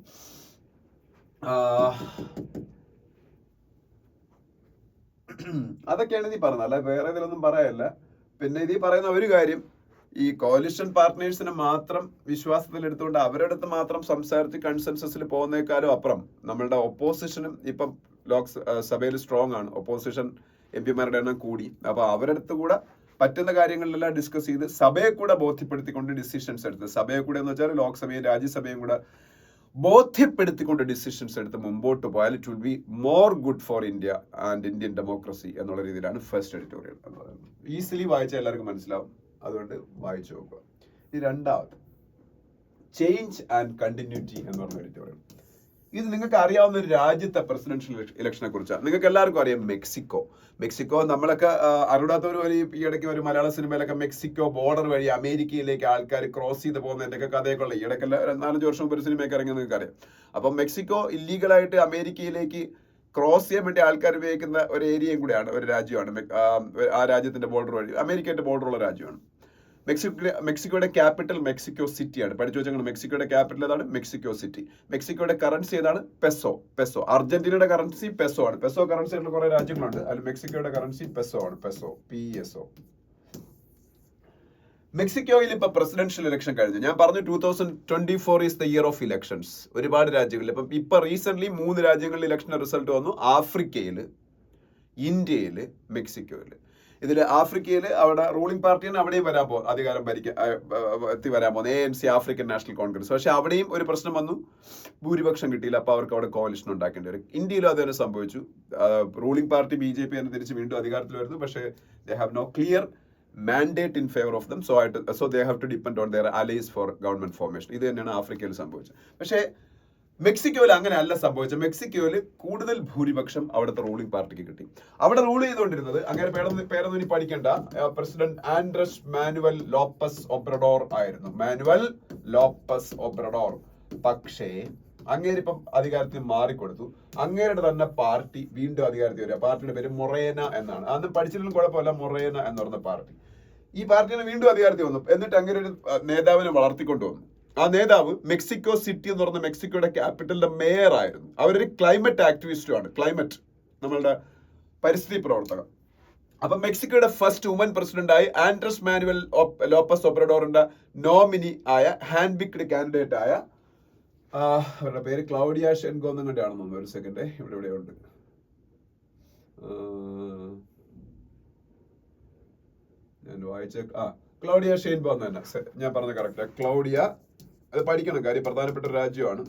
അതൊക്കെയാണ് നീ പറഞ്ഞത്, അല്ല വേറെ ഇതിലൊന്നും പറയല്ല. പിന്നെ ഇത് പറയുന്ന ഒരു കാര്യം, ഈ കോalition പാർട്ട്നേഴ്സിനെ മാത്രം വിശ്വാസത്തിൽ എടുത്തുകൊണ്ട് അവരുടെ അടുത്ത് മാത്രം സംസാരിച്ച് കൺസെൻസസിൽ പോകുന്നേക്കാളും അപ്പുറം നമ്മളുടെ ഒപ്പോസിഷനും ഇപ്പം ലോക്സഭയിൽ സ്ട്രോങ് ആണ്. ഒപ്പോസിഷൻ MP-മാരുടെ എണ്ണം കൂടി. അപ്പൊ അവരുടെ അടുത്ത് കൂടെ പറ്റുന്ന കാര്യങ്ങളിലെല്ലാം ഡിസ്കസ് ചെയ്ത് സഭയെ കൂടെ ബോധ്യപ്പെടുത്തിക്കൊണ്ട് ഡിസിഷൻസ് എടുത്ത്, സഭയെ കൂടെ എന്ന് വെച്ചാൽ ലോക്സഭയും രാജ്യസഭയും കൂടെ ബോധ്യപ്പെടുത്തിക്കൊണ്ട് ഡിസിഷൻസ് എടുത്ത് മുമ്പോട്ട് പോയാൽ it will be more good for India and Indian democracy എന്നുള്ള രീതിയിലാണ് ഫസ്റ്റ് എഡിറ്റോറിയൽ എന്ന് പറയുന്നത്. ഈസിലി വായിച്ചാൽ എല്ലാവർക്കും മനസ്സിലാവും. അതുകൊണ്ട് വായിച്ചു നോക്കുക. ഈ രണ്ടാമത് ചേഞ്ച് ആൻഡ് കണ്ടിന്യൂറ്റി എന്ന് പറഞ്ഞ എഡിറ്റോറിയൽ. ഇത് നിങ്ങൾക്ക് അറിയാവുന്ന ഒരു രാജ്യത്തെ പ്രസിഡൻഷ്യൽ ഇലക്ഷനെ കുറിച്ചാണ്. നിങ്ങൾക്ക് എല്ലാവർക്കും അറിയാം മെക്സിക്കോ നമ്മളൊക്കെ അറിയാത്തവർ വഴി ഈ ഇടയ്ക്ക് ഒരു മലയാള സിനിമയിലൊക്കെ മെക്സിക്കോ ബോർഡർ വഴി അമേരിക്കയിലേക്ക് ആൾക്കാർ ക്രോസ് ചെയ്ത് പോകുന്നതിൻ്റെയൊക്കെ കഥയൊക്കെ ഉള്ള ഈ ഇടയ്ക്കല്ല 4-5 വർഷം മുമ്പ് ഒരു സിനിമയൊക്കെ ഇറങ്ങിയെന്ന് നിങ്ങൾക്ക് അറിയാം. അപ്പം മെക്സിക്കോ ഇല്ലീഗലായിട്ട് അമേരിക്കയിലേക്ക് ക്രോസ് ചെയ്യാൻ വേണ്ടി ആൾക്കാർ ഉപയോഗിക്കുന്ന ഒരു ഏരിയയും കൂടെയാണ്, ഒരു രാജ്യമാണ്. ആ രാജ്യത്തിന്റെ ബോർഡർ വഴി അമേരിക്കയുടെ ബോർഡറുള്ള രാജ്യമാണ്. മെക്സിക്കോയുടെ ക്യാപിറ്റൽ മെക്സിക്കോ സിറ്റിയാണ്. പഠിച്ചു വെച്ചാൽ മെക്സിക്കോയുടെ ക്യാപിറ്റൽ ഏതാണ്? Mexico city. മെക്സിക്കോയുടെ കറൻസി ഏതാണ്? പെസോ. അർജന്റീനയുടെ കറൻസി പെസോ ആണ്. പെസോ കറൻസി ആയിട്ടുള്ള കുറെ രാജ്യങ്ങളുണ്ട്. അതിൽ മെക്സിക്കോയുടെ കറൻസി പെസോ ആണ്. PSO. മെക്സിക്കോയിൽ ഇപ്പൊ പ്രസിഡൻഷ്യൽ ഇലക്ഷൻ കഴിഞ്ഞു. ഞാൻ പറഞ്ഞു 2024 is the year of elections. ഒരുപാട് രാജ്യങ്ങളിൽ ഇപ്പൊ റീസെന്റ് 3 രാജ്യങ്ങളിൽ ഇലക്ഷന്റെ റിസൾട്ട് വന്നു. ആഫ്രിക്കയില്, ഇന്ത്യയില്, മെക്സിക്കോയില്. ഇതിൽ ആഫ്രിക്കയിൽ അവിടെ റൂളിംഗ് പാർട്ടിയാണ് അവിടെയും അധികാരം എത്തി വരാൻ പോകുന്നത്, ANC ആഫ്രിക്കൻ നാഷണൽ കോൺഗ്രസ്. പക്ഷെ അവിടെയും ഒരു പ്രശ്നം വന്നു, ഭൂരിപക്ഷം കിട്ടിയില്ല. അപ്പൊ അവർക്ക് അവിടെ കോalition ഉണ്ടാക്കേണ്ടി വരും. ഇന്ത്യയിലും അത് തന്നെ സംഭവിച്ചു. റൂളിംഗ് പാർട്ടി BJP തന്നെ തിരിച്ച് വീണ്ടും അധികാരത്തിൽ വരുന്നു. പക്ഷേ they have no clear mandate in favor of them, so they have to depend on their allies for government formation. ഇത് തന്നെയാണ് ആഫ്രിക്കയിൽ സംഭവിച്ചത്. പക്ഷേ മെക്സിക്കോയിൽ അങ്ങനെ അല്ല സംഭവിച്ചത്. മെക്സിക്കോയിൽ കൂടുതൽ ഭൂരിപക്ഷം അവിടുത്തെ റൂളിംഗ് പാർട്ടിക്ക് കിട്ടി. അവിടെ റൂൾ ചെയ്തുകൊണ്ടിരുന്നത്, അങ്ങനെ പേരൊന്നും ഇനി പഠിക്കേണ്ട, president Andres Manuel Lopez Obrador ആയിരുന്നു. Manuel Lopez Obrador. പക്ഷേ അങ്ങേരിപ്പം അധികാരത്തിൽ മാറിക്കൊടുത്തു. അങ്ങേരുടെ തന്നെ പാർട്ടി വീണ്ടും അധികാരത്തിൽ വരിക. പാർട്ടിയുടെ പേര് മൊറേന എന്നാണ്. അന്ന് പഠിച്ചിട്ടും കുഴപ്പമില്ല, മൊറേന എന്ന് പറഞ്ഞ പാർട്ടി. ഈ പാർട്ടിനെ വീണ്ടും അധികാരത്തിൽ വന്നു. എന്നിട്ട് അങ്ങനെ ഒരു നേതാവിനെ വളർത്തിക്കൊണ്ടുവന്നു. ആ നേതാവ് മെക്സിക്കോ സിറ്റി എന്ന് പറഞ്ഞ മെക്സിക്കോയുടെ ക്യാപിറ്റലിന്റെ മേയർ ആയിരുന്നു. അവരൊരു ക്ലൈമറ്റ് ആക്ടിവിസ്റ്റുമാണ്. ക്ലൈമറ്റ്, നമ്മളുടെ പരിസ്ഥിതി പ്രവർത്തകർ. അപ്പൊ മെക്സിക്കോയുടെ ഫസ്റ്റ് വുമൻ പ്രസിഡന്റായി ആൻഡ്രസ് മാനുവൽ ലോപ്പസ് ഒബ്രഡോറിന്റെ നോമിനി ആയ ഹാൻഡ് പിക്ഡ് കാൻഡിഡേറ്റ് ആയ അവരുടെ പേര് ക്ലൗഡിയ ഷെൻഗോ എന്നുകൊണ്ടാണെന്ന് തോന്നുന്നു. ഒരു സെക്കൻഡ്, ഇവിടെ ഉണ്ട്. ഞാൻ വായിച്ച ക്ലൗഡിയ ഷെയിൻബോ എന്ന് തന്നെ ഞാൻ പറഞ്ഞ കറക്റ്റ്. ക്ലൗഡിയ, അത് പഠിക്കണം, കാര്യം പ്രധാനപ്പെട്ട ഒരു രാജ്യമാണ്.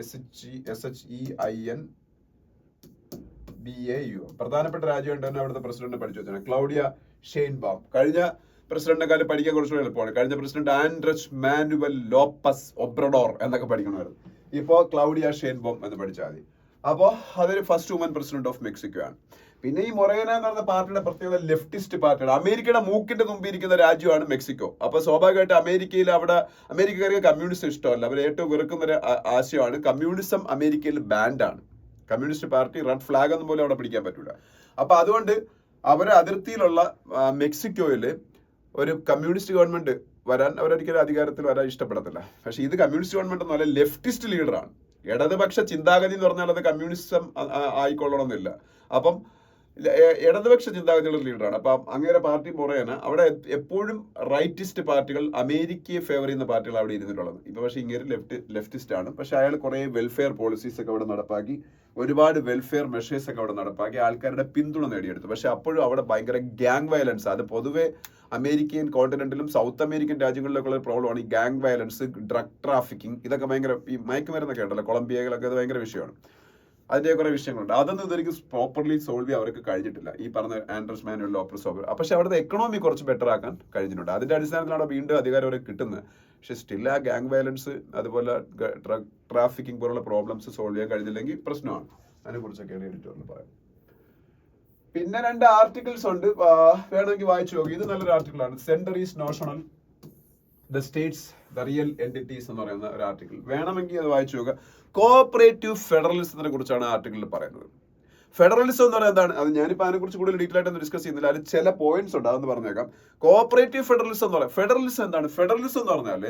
SHEINBAU പ്രധാനപ്പെട്ട രാജ്യമായിട്ട് തന്നെ അവിടുത്തെ പ്രസിഡന്റ് പഠിച്ചു വെച്ചാൽ ക്ലൗഡിയ ഷെയിൻബോം. കഴിഞ്ഞ പ്രസിഡന്റിനെ കാലം പഠിക്കാൻ കുറച്ചുകൂടെ എളുപ്പമാണ്. കഴിഞ്ഞ president Andres Manuel Lopez Obrador എന്നൊക്കെ പഠിക്കണമായിരുന്നു. ഇപ്പോ ക്ലൗഡിയ ഷെയിൻബോം എന്ന് പഠിച്ചാൽ മതി. അപ്പോൾ അതൊരു first woman president of Mexico ആണ്. പിന്നെ ഈ മൊറേന എന്ന് പറഞ്ഞ പാർട്ടിയുടെ പ്രത്യേകത ലെഫ്റ്റിസ്റ്റ് പാർട്ടിയാണ്. അമേരിക്കയുടെ മൂക്കിന്റെ മുമ്പിരിക്കുന്ന രാജ്യമാണ് മെക്സിക്കോ. അപ്പൊ സ്വാഭാവികമായിട്ട് അമേരിക്കയിൽ അമേരിക്കക്കാർക്ക് കമ്മ്യൂണിസ്റ്റ് ഇഷ്ടമല്ല. അവർ ഏറ്റവും വെറുക്കുന്ന ഒരു ആശയമാണ് കമ്മ്യൂണിസം. അമേരിക്കയിൽ ബാൻഡാണ്. കമ്മ്യൂണിസ്റ്റ് പാർട്ടി റെഡ് ഫ്ലാഗ് ഒന്നും പോലും അവിടെ പിടിക്കാൻ പറ്റൂല. അപ്പൊ അതുകൊണ്ട് അവരെ അതിർത്തിയിലുള്ള മെക്സിക്കോയില് ഒരു കമ്മ്യൂണിസ്റ്റ് ഗവൺമെന്റ് വരാൻ അവരൊരിക്കലും അധികാരത്തിൽ വരാൻ ഇഷ്ടപ്പെടത്തില്ല. പക്ഷെ ഇത് കമ്മ്യൂണിസ്റ്റ് ഗവൺമെന്റ് എന്ന് പറഞ്ഞാൽ ലെഫ്റ്റിസ്റ്റ് ലീഡറാണ്. ഇടതുപക്ഷ ചിന്താഗതി എന്ന് പറഞ്ഞാൽ അത് കമ്മ്യൂണിസം ആയിക്കൊള്ളണമെന്നില്ല. അപ്പം ഇടതുപക്ഷ ചിന്താഗതിയുള്ള ലീഡറാണ്. അപ്പം അങ്ങേരെ പാർട്ടി മൊറേന അവിടെ എപ്പോഴും റൈറ്റിസ്റ്റ് പാർട്ടികൾ, അമേരിക്കയെ ഫേവർ ചെയ്യുന്ന പാർട്ടികൾ അവിടെ ഇരുന്നിട്ടുള്ളത്. ഇപ്പൊ പക്ഷേ ഇങ്ങനെ ലെഫ്റ്റിസ്റ്റ് ആണ്. പക്ഷെ അയാൾ കുറെ വെൽഫെയർ പോളിസീസ് ഒക്കെ അവിടെ നടപ്പാക്കി, ഒരുപാട് വെൽഫെയർ മെഷേഴ്സ് ഒക്കെ അവിടെ നടപ്പാക്കി, ആൾക്കാരുടെ പിന്തുണ നേടിയെടുത്തു. പക്ഷെ അപ്പോഴും അവിടെ ഭയങ്കര ഗ്യാങ് വയലൻസ്. അത് പൊതുവെ അമേരിക്കൻ കോണ്ടിനെന്റിലും സൗത്ത് അമേരിക്കൻ രാജ്യങ്ങളിലൊക്കെ ഉള്ള പ്രോബ്ലമാണ് ഈ ഗ്യാങ് വയലൻസ്, ഡ്രഗ് ട്രാഫിക്കിംഗ്. ഇതൊക്കെ ഭയങ്കര, ഈ മയക്കുമരുന്നൊക്കെ ഉണ്ടല്ലോ കൊളംബിയയിലൊക്കെ, അത് ഭയങ്കര വിഷയമാണ്. അതിന്റെ കുറെ വിഷയങ്ങളുണ്ട്. അതൊന്നും ഇതൊരിക്കലും പ്രോപ്പർലി സോൾവ് ചെയ്യാൻ അവർക്ക് കഴിഞ്ഞിട്ടില്ല, ഈ പറഞ്ഞ ആൻഡ്രസ് മാനുവൽ ലോപ്പസ് ഒബ്രഡോർ. പക്ഷെ അവിടുത്തെ എക്കണോമി കുറച്ച് ബെറ്റർ ആക്കാൻ കഴിഞ്ഞിട്ടുണ്ട്. അതിന്റെ അടിസ്ഥാനത്തിലാണ് വീണ്ടും അധികാരം അവരെ കിട്ടുന്നത്. പക്ഷെ സ്റ്റിൽ ആ ഗ്യാങ് വയലൻസ്, അതുപോലെ ഡ്രഗ് ട്രാഫിക്കിംഗ് പോലുള്ള പ്രോബ്ലംസ് സോൾവ് ചെയ്യാൻ കഴിഞ്ഞില്ലെങ്കിൽ പ്രശ്നമാണ്. അതിനെ കുറിച്ചൊക്കെയാണ് എഡിറ്റോറിയൽ പറയാം. പിന്നെ 2 ആർട്ടിക്കിൾസ് ഉണ്ട്, വേണമെങ്കിൽ വായിച്ചു നോക്കി. ഇത് നല്ലൊരു ആർട്ടിക്കിളാണ്. Centre is notional, the states the real entities എന്ന് പറയുന്ന ഒരു ആർട്ടിക്കിൾ. വേണമെങ്കിൽ അത് വായിച്ചു നോക്കുക. കോഓപ്പറേറ്റീവ് ഫെഡറലിസത്തിനെ കുറിച്ചാണ് ആർട്ടിക്കിളിൽ പറയുന്നത്. ഫെഡറലിസം എന്ന് പറയുന്നത് എന്താണ്? അത് ഞാനിപ്പോൾ അതിനെക്കുറിച്ച് കൂടുതൽ ഡീറ്റെയിൽ ആയിട്ടൊന്നും ഡിസ്കസ് ചെയ്യുന്നില്ല. അതിൽ ചില പോയിന്റ്സ് ഉണ്ട്, അതെന്ന് പറഞ്ഞേക്കാം. കോഓപ്പറേറ്റീവ് ഫെഡറലിസം എന്ന് പറയാം. ഫെഡറലിസം എന്താണ്? ഫെഡറലിസം എന്ന് പറഞ്ഞാൽ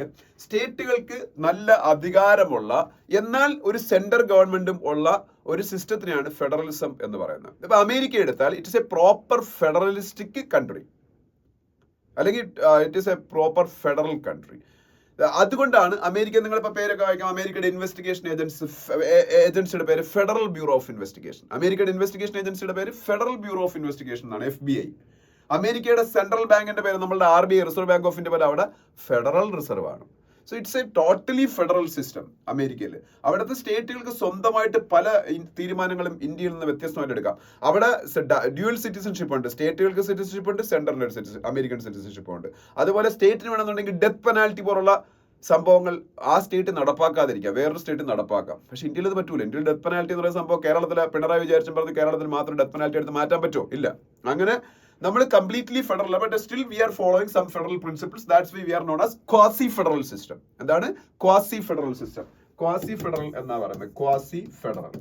സ്റ്റേറ്റുകൾക്ക് നല്ല അധികാരമുള്ള, എന്നാൽ ഒരു സെൻട്രൽ ഗവൺമെന്റും ഉള്ള ഒരു സിസ്റ്റത്തിനെയാണ് ഫെഡറലിസം എന്ന് പറയുന്നത്. ഇപ്പൊ അമേരിക്ക എടുത്താൽ it is a proper federalistic country, അല്ലെങ്കിൽ it is a proper federal country. അതുകൊണ്ടാണ് അമേരിക്ക, നിങ്ങളിപ്പോൾ പേരൊക്കെ വായിക്കാം, അമേരിക്കയുടെ ഇൻവെസ്റ്റിഗേഷൻ ഏജൻസിയുടെ പേര് ഫെഡറൽ ബ്യൂറോ ഓഫ് ഇൻവെസ്റ്റിഗേഷൻ. അമേരിക്കയുടെ ഇൻവെസ്റ്റിഗേഷൻ ഏജൻസിയുടെ പേര് ഫെഡറൽ ബ്യൂറോ ഓഫ് ഇൻവെസ്റ്റിഗേഷൻ എന്നാണ്, FBI. അമേരിക്കയുടെ സെൻട്രൽ ബാങ്കിന്റെ പേര്, നമ്മളുടെ RBI, Reserve Bank of India പോലെ അവിടെ ഫെഡറൽ റിസർവ് ആണ്. So it's a totally federal system അമേരിക്കയിൽ. അവിടുത്തെ സ്റ്റേറ്റുകൾക്ക് സ്വന്തമായിട്ട് പല തീരുമാനങ്ങളും ഇന്ത്യയിൽ നിന്ന് വ്യത്യസ്തമായിട്ട് എടുക്കാം. അവിടെ ഡ്യുവൽ സിറ്റിസൺഷിപ്പ് ഉണ്ട്. സ്റ്റേറ്റുകൾക്ക് സിറ്റിസൺഷിപ്പ് ഉണ്ട്, സെൻട്രലിന് അമേരിക്കൻ സിറ്റിസൺഷിപ്പ് ഉണ്ട്. അതുപോലെ സ്റ്റേറ്റിന് വേണമെന്നുണ്ടെങ്കിൽ ഡെത്ത് പെനാൽറ്റി പോലുള്ള സംഭവങ്ങൾ ആ സ്റ്റേറ്റ് നടപ്പാക്കാതിരിക്കാം, വേറൊരു സ്റ്റേറ്റ് നടപ്പാക്കാം. പക്ഷെ ഇന്ത്യയിൽ അത് പറ്റൂല. ഇന്ത്യയിൽ ഡെത്ത് പെനാൽറ്റി എന്ന് പറയുന്ന സംഭവം കേരളത്തിലെ പിണറായി വിചാരിച്ചും പറഞ്ഞ് കേരളത്തിൽ മാത്രം ഡെത്ത് പെനാൽറ്റി എടുത്ത് മാറ്റാൻ പറ്റുമോ? ഇല്ല. അങ്ങനെ നമ്മൾ completely federal, but still we are following some federal principles. That's why we are known as quasi federal system. എന്താണ് quasi federal system? Quasi federal എന്നാ പറയുന്നത്. Quasi federal.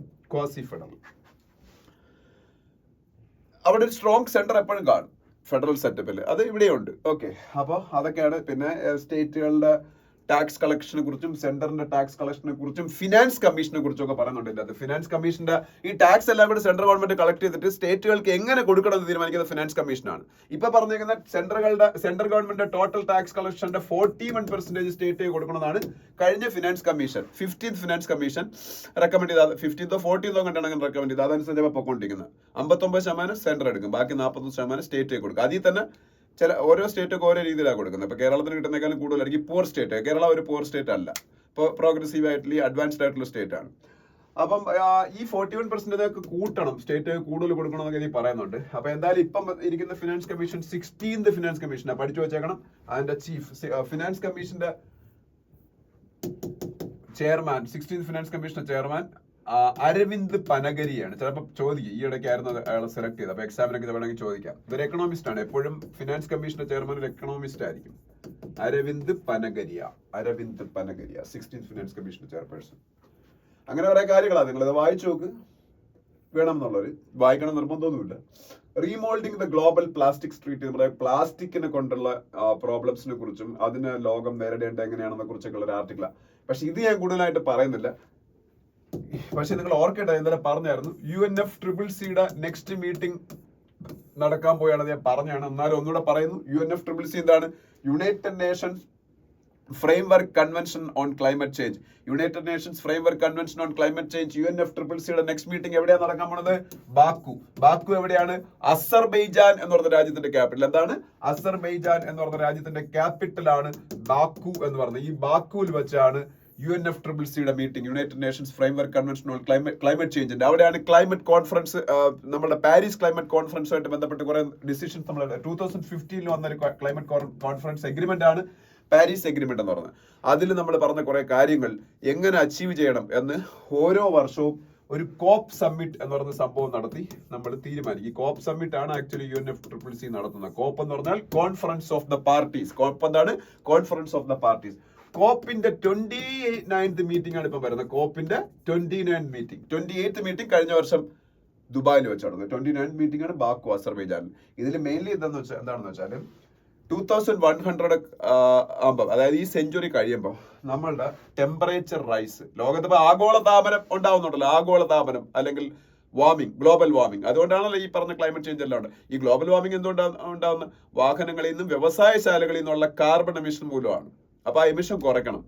അവിടെ ഒരു സ്ട്രോങ് സെന്റർ എപ്പോഴും കാണും. ഫെഡറൽ സെറ്റപ്പിൽ അത് ഇവിടെയുണ്ട്. ഓക്കെ, അപ്പോൾ അതൊക്കെയാണ്. പിന്നെ സ്റ്റേറ്റുകളുടെ ടാക്സ് കളക്ഷനെ കുറിച്ചും സെന്ററിന്റെ ടാക്സ് കളക്ഷനെ കുറിച്ചും ഫിനാൻസ് കമ്മീഷനെ കുറിച്ചും ഒക്കെ പറയുന്നുണ്ട്. അത് ഫിനാൻസ് കമ്മീഷന്റെ ഈ ടാക്സ് എല്ലാം കൂടി സെൻട്രൽ ഗവൺമെന്റ് കളക്ട് ചെയ്തിട്ട് സ്റ്റേറ്റുകൾക്ക് എങ്ങനെ കൊടുക്കണം എന്ന് തീരുമാനിക്കുന്നത് ഫിനാൻസ് കമ്മീഷനാണ്. ഇപ്പൊ പറഞ്ഞിരിക്കുന്ന സെൻട്രൽ ഗവൺമെന്റ് ടോട്ടൽ ടാക്സ് കളക്ഷന്റെ 41% സ്റ്റേറ്റ് കൊടുക്കണമെന്നാണ് കഴിഞ്ഞ finance commission 15th finance commission recommend ചെയ്ത്. 15th 14th കണ്ടാണ് റെക്കമെൻഡ് ചെയ്ത്. അതനുസരിച്ച് പൊക്കോണ്ടിരിക്കുന്നത് 59% സെൻട്രൽ എടുക്കും, ബാക്കി 40% സ്റ്റേറ്റ് കൊടുക്കും. അതിൽ തന്നെ ഓരോ സ്റ്റേറ്റൊക്കെ ഓരോ രീതിയിലാണ് കൊടുക്കുന്നത്. ഇപ്പൊ കേരളത്തിന് കിട്ടുന്നേക്കാളും കൂടുതലായിരിക്കും പൂർ സ്റ്റേറ്റ്. കേരള ഒരു പൂർ സ്റ്റേറ്റ് അല്ല, ഇപ്പോൾ പ്രോഗ്രസീവ് ആയിട്ടുള്ള അഡ്വാൻസ്ഡ് ആയിട്ടുള്ള സ്റ്റേറ്റ് ആണ്. അപ്പം ഈ 41% കൂട്ടണം, സ്റ്റേറ്റ് കൂടുതൽ കൊടുക്കണം എന്നൊക്കെ പറയുന്നുണ്ട്. അപ്പൊ എന്തായാലും ഇപ്പം ഇരിക്കുന്ന ഫിനാൻസ് കമ്മീഷൻ 16th ഫിനാൻസ് കമ്മീഷനാണ്, പഠിച്ചു വെച്ചേക്കണം. അതിന്റെ ചീഫ് ഫിനാൻസ് കമ്മീഷന്റെ ചെയർമാൻ, 16th ഫിനാൻസ് കമ്മീഷന്റെ ചെയർമാൻ അരവിന്ദ് പനഗരിയാണ്. ചിലപ്പോൾ ചോദിക്കും, ഈ ഇടയ്ക്കായിരുന്നു അയാളെ സെലക്ട് ചെയ്ത്. അപ്പൊ എക്സാമിനൊക്കെ വേണമെങ്കിൽ ചോദിക്കാം. ഇതൊരു എക്കണോമിസ്റ്റ് ആണ്, എപ്പോഴും ഫിനാൻസ് കമ്മീഷന്റെ ചെയർമാൻ ഒരു എക്കണോമിസ്റ്റ് ആയിരിക്കും. അരവിന്ദ് പനഗരിയ 16th ഫിനാൻസ് കമ്മീഷന്റെ ചെയർപേഴ്സൺ. അങ്ങനെ കുറെ കാര്യങ്ങളാണ്, നിങ്ങളത് വായിച്ചു നോക്ക്. വേണം എന്നുള്ളവര് വായിക്കണം, നിർബന്ധമൊന്നുമില്ല. റീമോൾഡിംഗ് ദ ഗ്ലോബൽ പ്ലാസ്റ്റിക് സ്ട്രീറ്റ്, നമ്മുടെ പ്ലാസ്റ്റിക്കിനെ കൊണ്ടുള്ള പ്രോബ്ലംസിനെ കുറിച്ചും അതിനെ ലോകം നേരിടേണ്ട എങ്ങനെയാണെന്നെ കുറിച്ചൊക്കെ ഉള്ള ഒരു ആർട്ടിക്കിളാണ്. പക്ഷെ ഇത് ഞാൻ കൂടുതലായിട്ട് പറയുന്നില്ല. പക്ഷെ നിങ്ങൾ ഓർക്കേണ്ടത്, ഇന്നലെ പറഞ്ഞായിരുന്നു UNFCCCയുടെ നെക്സ്റ്റ് മീറ്റിംഗ് നടക്കാൻ പോയാണ് ഞാൻ പറഞ്ഞാണ്. എന്നാലും ഒന്നുകൂടെ പറയുന്നു, UNFCCC എന്താണ്? United Nations framework convention on climate change. United Nations framework convention on climate change UNFCCCയുടെ നെക്സ്റ്റ് മീറ്റിംഗ് എവിടെയാണ് നടക്കാൻ പോണത്? ബാക്കു എവിടെയാണ്? അസർബൈജാൻ എന്ന് പറഞ്ഞ രാജ്യത്തിന്റെ ക്യാപിറ്റൽ. എന്താണ്? അസർബൈജാൻ എന്ന് പറഞ്ഞ രാജ്യത്തിന്റെ ക്യാപിറ്റലാണ് ബാക്കു എന്ന് പറയുന്നത്. ഈ ബാക്കുവിൽ വെച്ചാണ് UNFCCCയുടെ meeting, United Nations framework convention on climate ചേഞ്ചിന്റെ. അവിടെയാണ് ക്ലൈമറ്റ് കോൺഫറൻസ്, നമ്മുടെ പാരീസ് ക്ലൈമറ്റ് കോൺഫറൻസുമായിട്ട് ബന്ധപ്പെട്ട് കുറെ ഡിസിഷൻസ് നമ്മൾ 2015 വന്നൊരു ക്ലൈമറ്റ് കോൺഫറൻസ് എഗ്രിമെന്റ് ആണ് പാരീസ് എഗ്രിമെന്റ് എന്ന് പറയുന്നത്. അതിൽ നമ്മൾ പറഞ്ഞ കുറെ കാര്യങ്ങൾ എങ്ങനെ അച്ചീവ് ചെയ്യണം എന്ന് ഓരോ വർഷവും ഒരു കോപ്പ് സമ്മിറ്റ് എന്ന് പറയുന്ന സംഭവം നടത്തി നമ്മൾ തീരുമാനിക്കും. ഈ കോപ്പ് സമ്മിറ്റ് ആണ് ആക്ച്വലി UNFCCC നടത്തുന്നത്. കോപ്പ് എന്ന് പറഞ്ഞാൽ conference of the parties. COP എന്താണ്? Conference of the parties. കോപ്പിന്റെ 29th മീറ്റിംഗ് ആണ് ഇപ്പൊ വരുന്നത്. കോപ്പിന്റെ 29th മീറ്റിംഗ്. 28th മീറ്റിംഗ് കഴിഞ്ഞ വർഷം ദുബായിൽ വെച്ച് നടന്നത്. 29th മീറ്റിംഗ് ആണ് ബാക്കു, അസർബൈജാൻ. ഇതിൽ മെയിൻലി എന്താണെന്ന് വെച്ചാൽ 2100 ആകുമ്പോൾ, അതായത് ഈ സെഞ്ചുറി കഴിയുമ്പോൾ നമ്മളുടെ ടെമ്പറേച്ചർ റൈസ്, ലോകത്ത് ആഗോള താപനം ഉണ്ടാവുന്നുണ്ടല്ലോ, ആഗോള താപനം അല്ലെങ്കിൽ വാർമിംഗ്, ഗ്ലോബൽ വാർമിംഗ്. അതുകൊണ്ടാണല്ലോ ഈ പറഞ്ഞ ക്ലൈമറ്റ് ചേഞ്ച് എല്ലാം ഉണ്ട്. ഈ ഗ്ലോബൽ വാർമിംഗ് എന്തുകൊണ്ടാണ് ഉണ്ടാവുന്ന? വാഹനങ്ങളിൽ നിന്നും വ്യവസായശാലകളിൽ നിന്നുള്ള കാർബൺ എമിഷൻ മൂലമാണ്. അപ്പൊ ആ എമിഷൻ കുറയ്ക്കണം,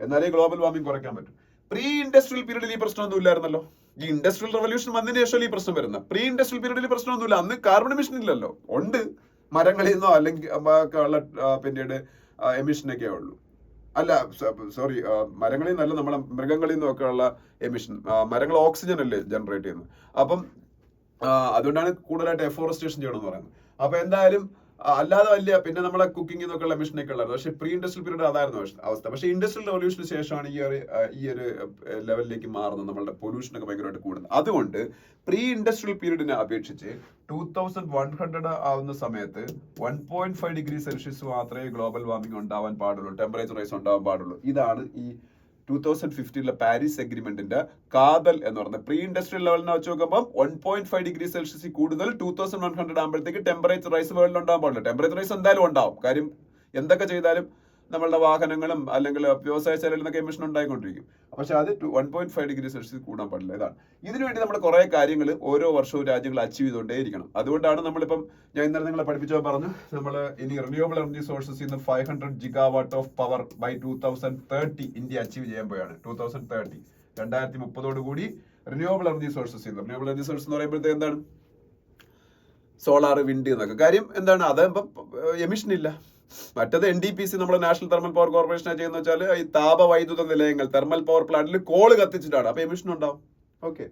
എന്നാലേ ഗ്ലോബൽ വാർമിംഗ് കുറയ്ക്കാൻ പറ്റും. പ്രീ ഇൻഡസ്ട്രിയൽ പീരീഡിൽ ഈ പ്രശ്നമൊന്നും ഇല്ലായിരുന്നല്ലോ. ഈ ഇൻഡസ്ട്രിയൽ റവല്യൂഷൻ വന്നതിന് ശേഷം ഈ പ്രശ്നം വരുന്നത്. പ്രീ ഇൻഡസ്ട്രിയൽ പീരീഡിൽ പ്രശ്നമൊന്നുമില്ല. അന്ന് കാർബൺ എമിഷൻ ഇല്ലല്ലോ. ഉണ്ട്, മരങ്ങളിൽ നിന്നോ അല്ലെങ്കിൽ ഉള്ള പിന്നീട് എമിഷനൊക്കെ ഉള്ളൂ. അല്ല സോറി, മരങ്ങളിൽ നിന്നല്ല, നമ്മളെ മൃഗങ്ങളിൽ നിന്നൊക്കെ ഉള്ള എമിഷൻ. മരങ്ങൾ ഓക്സിജൻ അല്ലേ ജനറേറ്റ് ചെയ്യുന്നത്. അപ്പം അതുകൊണ്ടാണ് കൂടുതലായിട്ട് എഫോറസ്റ്റേഷൻ ചെയ്യണമെന്ന് പറയുന്നത്. അപ്പൊ എന്തായാലും അല്ലാതെ വലിയ പിന്നെ നമ്മളെ കുക്കിംഗ് എന്നൊക്കെയുള്ള മെഷീനൊക്കെ ഉള്ളായിരുന്നു. പക്ഷെ പ്രീ ഇൻഡസ്ട്രിയൽ പീരീഡ് അതായിരുന്നു അവസ്ഥ. പക്ഷേ ഇൻഡസ്ട്രിയൽ റവല്യൂഷന് ശേഷമാണ് ഈ ഒരു ലെവലിലേക്ക് മാറുന്നത്. നമ്മളുടെ പൊല്യൂഷനൊക്കെ ഭയങ്കരമായിട്ട് കൂടുന്നത്. അതുകൊണ്ട് പ്രീ ഇൻഡസ്ട്രിയൽ പീരീഡിനെ അപേക്ഷിച്ച് 2100 ആവുന്ന സമയത്ത് 1.5 ഡിഗ്രി സെൽഷ്യസ് മാത്രമേ ഗ്ലോബൽ വാർമിംഗ് ഉണ്ടാവാൻ പാടുള്ളൂ, ടെമ്പറേച്ചർ റൈസ് ഉണ്ടാവാൻ പാടുള്ളൂ. ഇതാണ് ഈ 2015 പാരീസ് എഗ്രിമെന്റിന്റെ കാതൽ എന്ന് പറയുന്നത്. പ്രീ ഇൻഡസ്ട്രിയൽ ലെവലിനെ വെച്ച് നോക്കുമ്പോൾ 1.5 ഡിഗ്രി സെൽഷ്യസ് കൂടുതൽ 2100 ആകുമ്പോഴത്തേക്ക് ടെമ്പറേച്ചർ റൈസ് വേൾഡിൽ ഉണ്ടാകാൻ പാടില്ല. ടെമ്പറേച്ചർ റൈസ് എന്തായാലും ഉണ്ടാവും. കാര്യം എന്തൊക്കെ ചെയ്താലും നമ്മളുടെ വാഹനങ്ങളും അല്ലെങ്കിൽ വ്യവസായശാലയിൽ നിന്നൊക്കെ എമിഷൻ ഉണ്ടായിക്കൊണ്ടിരിക്കും. പക്ഷെ അത് 1.5 ഡിഗ്രി സെൽഷ്യസ് കൂടാൻ പാടില്ല. ഇതാണ്. ഇതിനുവേണ്ടി നമ്മൾ കുറെ കാര്യങ്ങൾ ഓരോ വർഷവും രാജ്യങ്ങൾ അച്ചീവ് ചെയ്തുകൊണ്ടേയിരിക്കണം. അതുകൊണ്ടാണ് നമ്മളിപ്പം, ഞാൻ ഇന്നലെ നിങ്ങളെ പഠിപ്പിച്ചോ പറഞ്ഞു, നമ്മൾ ഇനി റിന്യൂവബിൾ എനർജി സോഴ്സസ് ഇന്ന് 500 GW of power by 2030 India achieve ചെയ്യാൻ പോയാണ്. 2030 കൂടി റിന്യൂവബിൾ എനർജി സോഴ്സസ് ഇന്ന്. റിന്യൂവബിൾ എനർജി സോഴ്സ് എന്ന് പറയുമ്പോഴത്തേക്ക് എന്താണ്? സോളാർ, വിൻഡ് എന്നൊക്കെ. കാര്യം എന്താണ്? അതാകുമ്പം എമിഷൻ ഇല്ല. മറ്റത് NTPC, നമ്മുടെ നാഷണൽ തെർമൽ പവർ കോർപ്പറേഷൻ ചെയ്യുന്ന വെച്ചാൽ ഈ താപവൈദ്യുത നിലയങ്ങൾ, തെർമൽ പവർ പ്ലാന്റിൽ കോള് കത്തിച്ചിട്ടാണ്. അപ്പൊ എമിഷൻ ഉണ്ടാവും. ഓക്കെ,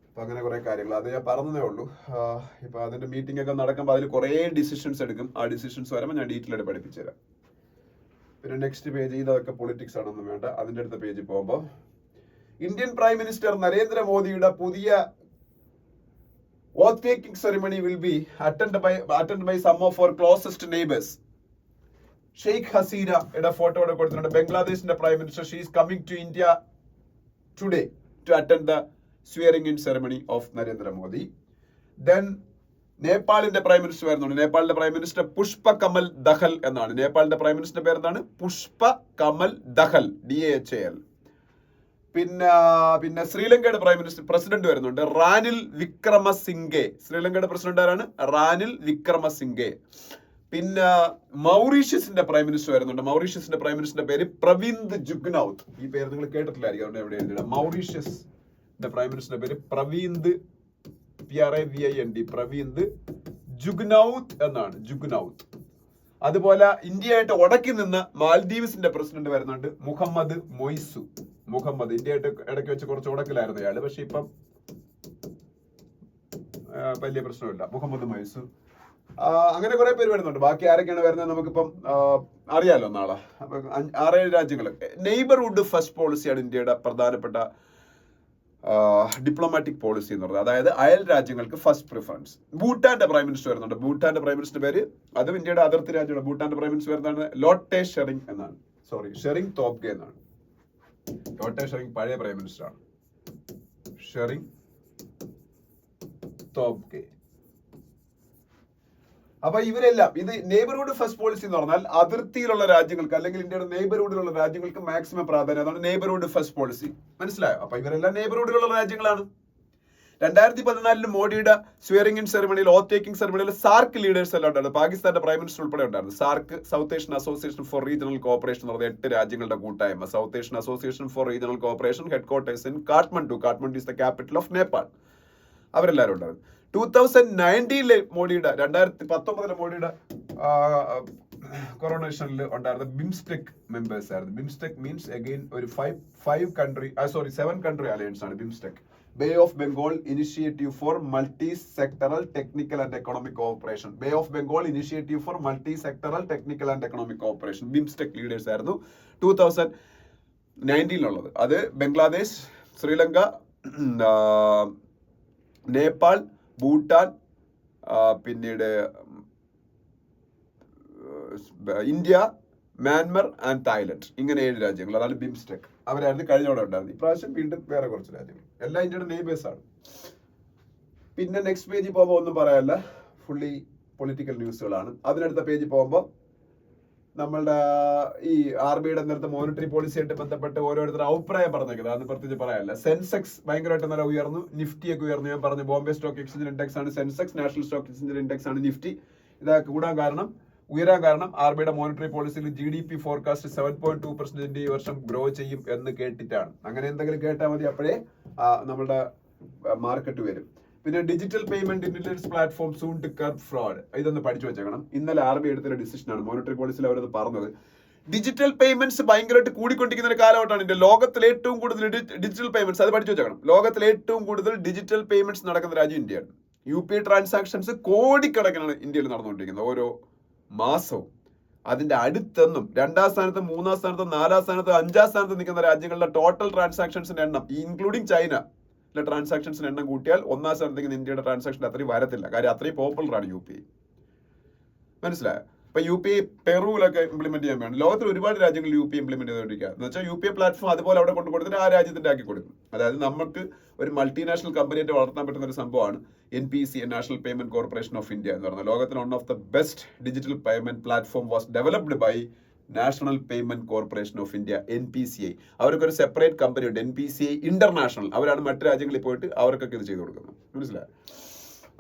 അപ്പൊ അങ്ങനെ കുറെ കാര്യങ്ങൾ അത് ഞാൻ പറഞ്ഞതേ ഉള്ളൂ. ഇപ്പൊ അതിന്റെ മീറ്റിംഗ് ഒക്കെ നടക്കുമ്പോൾ അതിൽ കുറെ ഡിസിഷൻസ് എടുക്കും. ആ ഡിസിഷൻസ് വരുമ്പോൾ ഞാൻ ഡീറ്റെയിൽ ആയിട്ട് പഠിപ്പിച്ചു തരാം. പിന്നെ നെക്സ്റ്റ് പേജ്, ഇതൊക്കെ പൊളിറ്റിക്സ് ആണെന്നും വേണ്ട. അതിന്റെ അടുത്ത പേജിൽ പോകുമ്പോൾ ഇന്ത്യൻ പ്രൈം മിനിസ്റ്റർ നരേന്ദ്രമോദിയുടെ പുതിയ oath taking ceremony will be attended by some of our closest neighbors. Sheikh Hasina യുടെ ഫോട്ടോ ഇവിടെ കൊടുത്തിട്ടുണ്ട്. ബംഗ്ലാദേശിന്റെ prime minister, she is coming to India today to attend the swearing in ceremony of Narendra Modi. Then നേപ്പാളിന്റെ prime minister വരുന്നുണ്ട്. നേപ്പാളിന്റെ prime minister Pushpa Kamal Dahal എന്നാണ്. നേപ്പാളിന്റെ prime minister പേരെന്താണ്? പുഷ്പ കമൽ ദഹൽ, DAHAL. പിന്നെ ശ്രീലങ്കയുടെ പ്രസിഡന്റ് വരുന്നുണ്ട്, റാനിൽ വിക്രമസിംഗെ. ശ്രീലങ്കയുടെ പ്രസിഡന്റ് ആരാണ്? റാനിൽ വിക്രമസിംഗെ. പിന്നെ മൗറീഷ്യസിന്റെ പ്രൈം മിനിസ്റ്റർ വരുന്നുണ്ട്. മൗറീഷ്യസിന്റെ പ്രൈം മിനിസ്റ്ററിന്റെ പേര് പ്രവിന്ദ് ജുഗ്നൌത്ത്. ഈ പേര് നിങ്ങൾ കേട്ടിട്ടില്ലായിരിക്കും, അതുകൊണ്ട് എവിടെ എഴുതിയിടാം. മൗറീഷ്യസിന്റെ പ്രൈം മിനിസ്റ്ററിന്റെ പേര് പ്രവിന്ദ്, PRAVIND, പ്രവിന്ദ് ജുഗ്നൌത്ത് എന്നാണ്, ജുഗ്നൌത്ത്. അതുപോലെ ഇന്ത്യയായിട്ട് ഉടക്കി നിന്ന് മാൽദീവ്സിന്റെ പ്രസിഡന്റ് വരുന്നുണ്ട്, മുഹമ്മദ് മൊയ്സു. മുഹമ്മദ് ഇന്ത്യയായിട്ട് ഇടയ്ക്ക് വെച്ച് കുറച്ച് ഉടക്കിലായിരുന്നു അയാള്, പക്ഷെ ഇപ്പം വലിയ പ്രശ്നമില്ല. മുഹമ്മദ് മൊയ്സു. അങ്ങനെ കുറെ പേര് വരുന്നുണ്ട്. ബാക്കി ആരൊക്കെയാണ് വരുന്നത് നമുക്കിപ്പം അറിയാലോ നാളെ. 6-7 രാജ്യങ്ങൾ. നെയ്ബർഹുഡ് ഫസ്റ്റ് പോളിസിയാണ് ഇന്ത്യയുടെ പ്രധാനപ്പെട്ട ഡിപ്ലോമാറ്റിക് പോളിസി എന്ന് പറയുന്നത്. അതായത് അയൽ രാജ്യങ്ങൾക്ക് ഫസ്റ്റ് പ്രിഫറൻസ്. ഭൂട്ടാന്റെ പ്രൈം മിനിസ്റ്റർ വരുന്നുണ്ട്. ഭൂട്ടാന്റെ പ്രൈം മിനിസ്റ്റർ പേര്, അതും ഇന്ത്യയുടെ അതിർത്തി രാജ്യമാണ്. ഭൂട്ടാന്റെ പ്രൈം മിനിസ്റ്റർ വരുന്നതാണ് ലോട്ടെ ഷെറിംഗ് എന്നാണ്. ഷെറിംഗ് തോബ്ഗെ എന്നാണ്. ലോട്ടെ ഷെറിംഗ് പഴയ പ്രൈം മിനിസ്റ്റർ ആണ്. ഷെറിംഗ് തോബ്ഗെ. അപ്പൊ ഇവരെല്ലാം ഇത് നെയ്ബർഹുഡ് ഫസ്റ്റ് പോളിസി എന്ന് പറഞ്ഞാൽ അതിർത്തിയിലുള്ള രാജ്യങ്ങൾക്ക് അല്ലെങ്കിൽ ഇന്ത്യയുടെ നെയ്ബർഹുഡിലുള്ള രാജ്യങ്ങൾക്ക് മാക്സിമം പ്രാധാന്യം. അതാണ് നെയ്ബർഹുഡ് ഫസ്റ്റ് പോളിസി. മനസ്സിലായോ? അപ്പൊ ഇവരെല്ലാം നെയ്ബർഹുഡിലുള്ള രാജ്യങ്ങളാണ്. 2014 മോഡിയുടെ സ്വേറിംഗ് ഇൻ സെറിമണിയിൽ, ഓത്ത് ടേക്കിംഗ് സെറിമണിയിൽ സാർക്ക് ലീഡേഴ്സ് എല്ലാം ഉണ്ടായിരുന്നു. പാകിസ്ഥാന്റെ പ്രൈം മിനിസ്റ്റർ ഉൾപ്പെടെ ഉണ്ടായിരുന്നു. SAARC, South Asian Association for Regional Cooperation എന്ന് പറഞ്ഞ 8 രാജ്യങ്ങളുടെ കൂട്ടായ്മ. South Asian Association for Regional Cooperation, headquarters in Kathmandu. Kathmandu is the capital of Nepal. അവരെല്ലാവരും ഉണ്ടായിരുന്നു. 2019 മോഡിയുടെ 2019 മോഡിയുടെ കൊറോണേഷനിൽ ഉണ്ടായിരുന്ന ബിംസ്റ്റെക് മെമ്പേഴ്സ് ആയിരുന്നു. ബിംസ്റ്റെക് മീൻസ് അഗെയിൻ ഒരു 7 കൺട്രി അലയൻസ് ആണ് BIMSTEC. Bay of Bengal initiative four multi sectoral technical and economic cooperation. Bay of Bengal initiative four multi sectoral technical and economic cooperation. BIMSTEC leaders ആയിരുന്നു 2019 അത് ബംഗ്ലാദേശ്, ശ്രീലങ്ക, നേപ്പാൾ, ഭൂട്ടാൻ, പിന്നീട് ഇന്ത്യ, മ്യാൻമർ ആൻഡ് തായ്ലൻഡ്. ഇങ്ങനെ 7 രാജ്യങ്ങൾ. അതാണ് BIMSTEC. അവരായിരുന്നു കഴിഞ്ഞോടെ ഉണ്ടായിരുന്നത്. ഇപ്രാവശ്യം വീണ്ടും വേറെ കുറച്ച് രാജ്യങ്ങൾ. എല്ലാം ഇന്ത്യയുടെ നെയ്ബേഴ്സ് ആണ്. പിന്നെ നെക്സ്റ്റ് പേജിൽ പോകുമ്പോൾ ഒന്നും പറയാനില്ല, ഫുള്ളി പൊളിറ്റിക്കൽ ന്യൂസുകളാണ്. അതിനടുത്ത പേജിൽ പോകുമ്പോൾ നമ്മളുടെ ഈ RBIയുടെ നേരത്തെ മോണിറ്ററി പോളിസിയായിട്ട് ബന്ധപ്പെട്ട് ഓരോരുത്തർ അഭിപ്രായം പറഞ്ഞേക്കുന്നത്. അത് പ്രത്യേകിച്ച് പറയാനില്ല. സെൻസെക്സ് ഭയങ്കരമായിട്ട് നല്ല ഉയർന്നു, നിഫ്റ്റി ഒക്കെ ഉയർന്നു. ഞാൻ പറഞ്ഞു ബോംബെ സ്റ്റോക്ക് എക്സ്ചേഞ്ച് ഇൻഡെക്സ് ആണ് Sensex, national stock exchange index ആണ് നിഫ്റ്റി. ഇതൊക്കെ ഉയരാൻ കാരണം RBIയുടെ മോണിറ്ററി പോളിസിയിൽ GDP ഫോർകാസ്റ്റ് 7.2% ഈ വർഷം ഗ്രോ ചെയ്യും എന്ന് കേട്ടിട്ടാണ്. അങ്ങനെ എന്തെങ്കിലും കേട്ടാൽ മതി, അപ്പോഴേ നമ്മുടെ മാർക്കറ്റ് വരും. പിന്നെ digital payment intelligence platform soon to curb fraud. ഇതൊന്ന് പഠിച്ചു വെച്ചേക്കണം. ഇന്നലെ RBI എടുത്തൊരു ഡിസിഷനാണ്. മോണിറ്ററി പോളിസിയിൽ അവരത് പറഞ്ഞത്. ഡിജിറ്റൽ പേയ്മെന്റ്സ് ഭയങ്കരമായിട്ട് കൂടിക്കൊണ്ടിരിക്കുന്ന ഒരു കാലഘട്ടമാണ് ഇന്ത്യ. ലോകത്തിൽ ഏറ്റവും കൂടുതൽ ഡിജിറ്റൽ പേയ്മെന്റ്സ്, അത് പഠിച്ചു വെച്ചേക്കണം. ലോകത്തിൽ ഏറ്റവും കൂടുതൽ ഡിജിറ്റൽ പേയ്മെന്റ്സ് നടക്കുന്ന രാജ്യം ഇന്ത്യയാണ്. UPI ട്രാൻസാക്ഷൻസ് കോടിക്കണക്കിനാണ് ഇന്ത്യയിൽ നടന്നുകൊണ്ടിരിക്കുന്നത് ഓരോ മാസവും. അതിന്റെ അടുത്തൊന്നും 2ാം സ്ഥാനത്ത്, 3ാം സ്ഥാനത്ത്, 4ാം സ്ഥാനത്ത്, 5ാം സ്ഥാനത്ത് നിൽക്കുന്ന രാജ്യങ്ങളുടെ ടോട്ടൽ ട്രാൻസാക്ഷൻസിന്റെ എണ്ണം, ഇൻക്ലൂഡിംഗ് ചൈന ട്രാൻസാക്ഷൻസിന്റെ എണ്ണം കൂട്ടിയാൽ 1ാം സ്ഥാനത്തേക്ക് ഇന്ത്യയുടെ ട്രാൻസാക്ഷൻ അത്രയും വരത്തില്ല. കാര്യം അത്രയും പോപ്പുലറാണ് UPI. മനസ്സിലായോ? ഇപ്പൊ UPI പെറുവിലൊക്കെ ഇംപ്ലിമെന്റ് ചെയ്യാൻ വേണം. ലോകത്തിൽ ഒരുപാട് രാജ്യങ്ങളിൽ UPI ഇംപ്ലിമെന്റ് ചെയ്തുകൊണ്ടിരിക്കുക. എന്ന് വെച്ചാൽ UPI പ്ലാറ്റ്ഫോം അതുപോലെ അവിടെ കൊണ്ട് കൊടുത്തിട്ട് ആ രാജ്യത്തിന്റെ ആക്കി കൊടുക്കും. അതായത് നമുക്ക് ഒരു മൾട്ടിനാഷണൽ കമ്പനിയായിട്ട് വളർത്താൻ പറ്റുന്ന ഒരു സംഭവമാണ് NPC, national payment corporation of India എന്ന് പറയുന്നത്. ലോകത്തിൽ one of the best digital payment platform was developed by national payment corporation of India, NPCI. അവർക്ക് ഒരു സെപ്പറേറ്റ് കമ്പനി ഉണ്ട്, NPCI ഇന്റർനാഷണൽ. അവരാണ് മറ്റു രാജ്യങ്ങളിൽ പോയിട്ട് അവർക്കൊക്കെ ഇത് ചെയ്തു കൊടുക്കുന്നത്. മനസ്സിലായോ?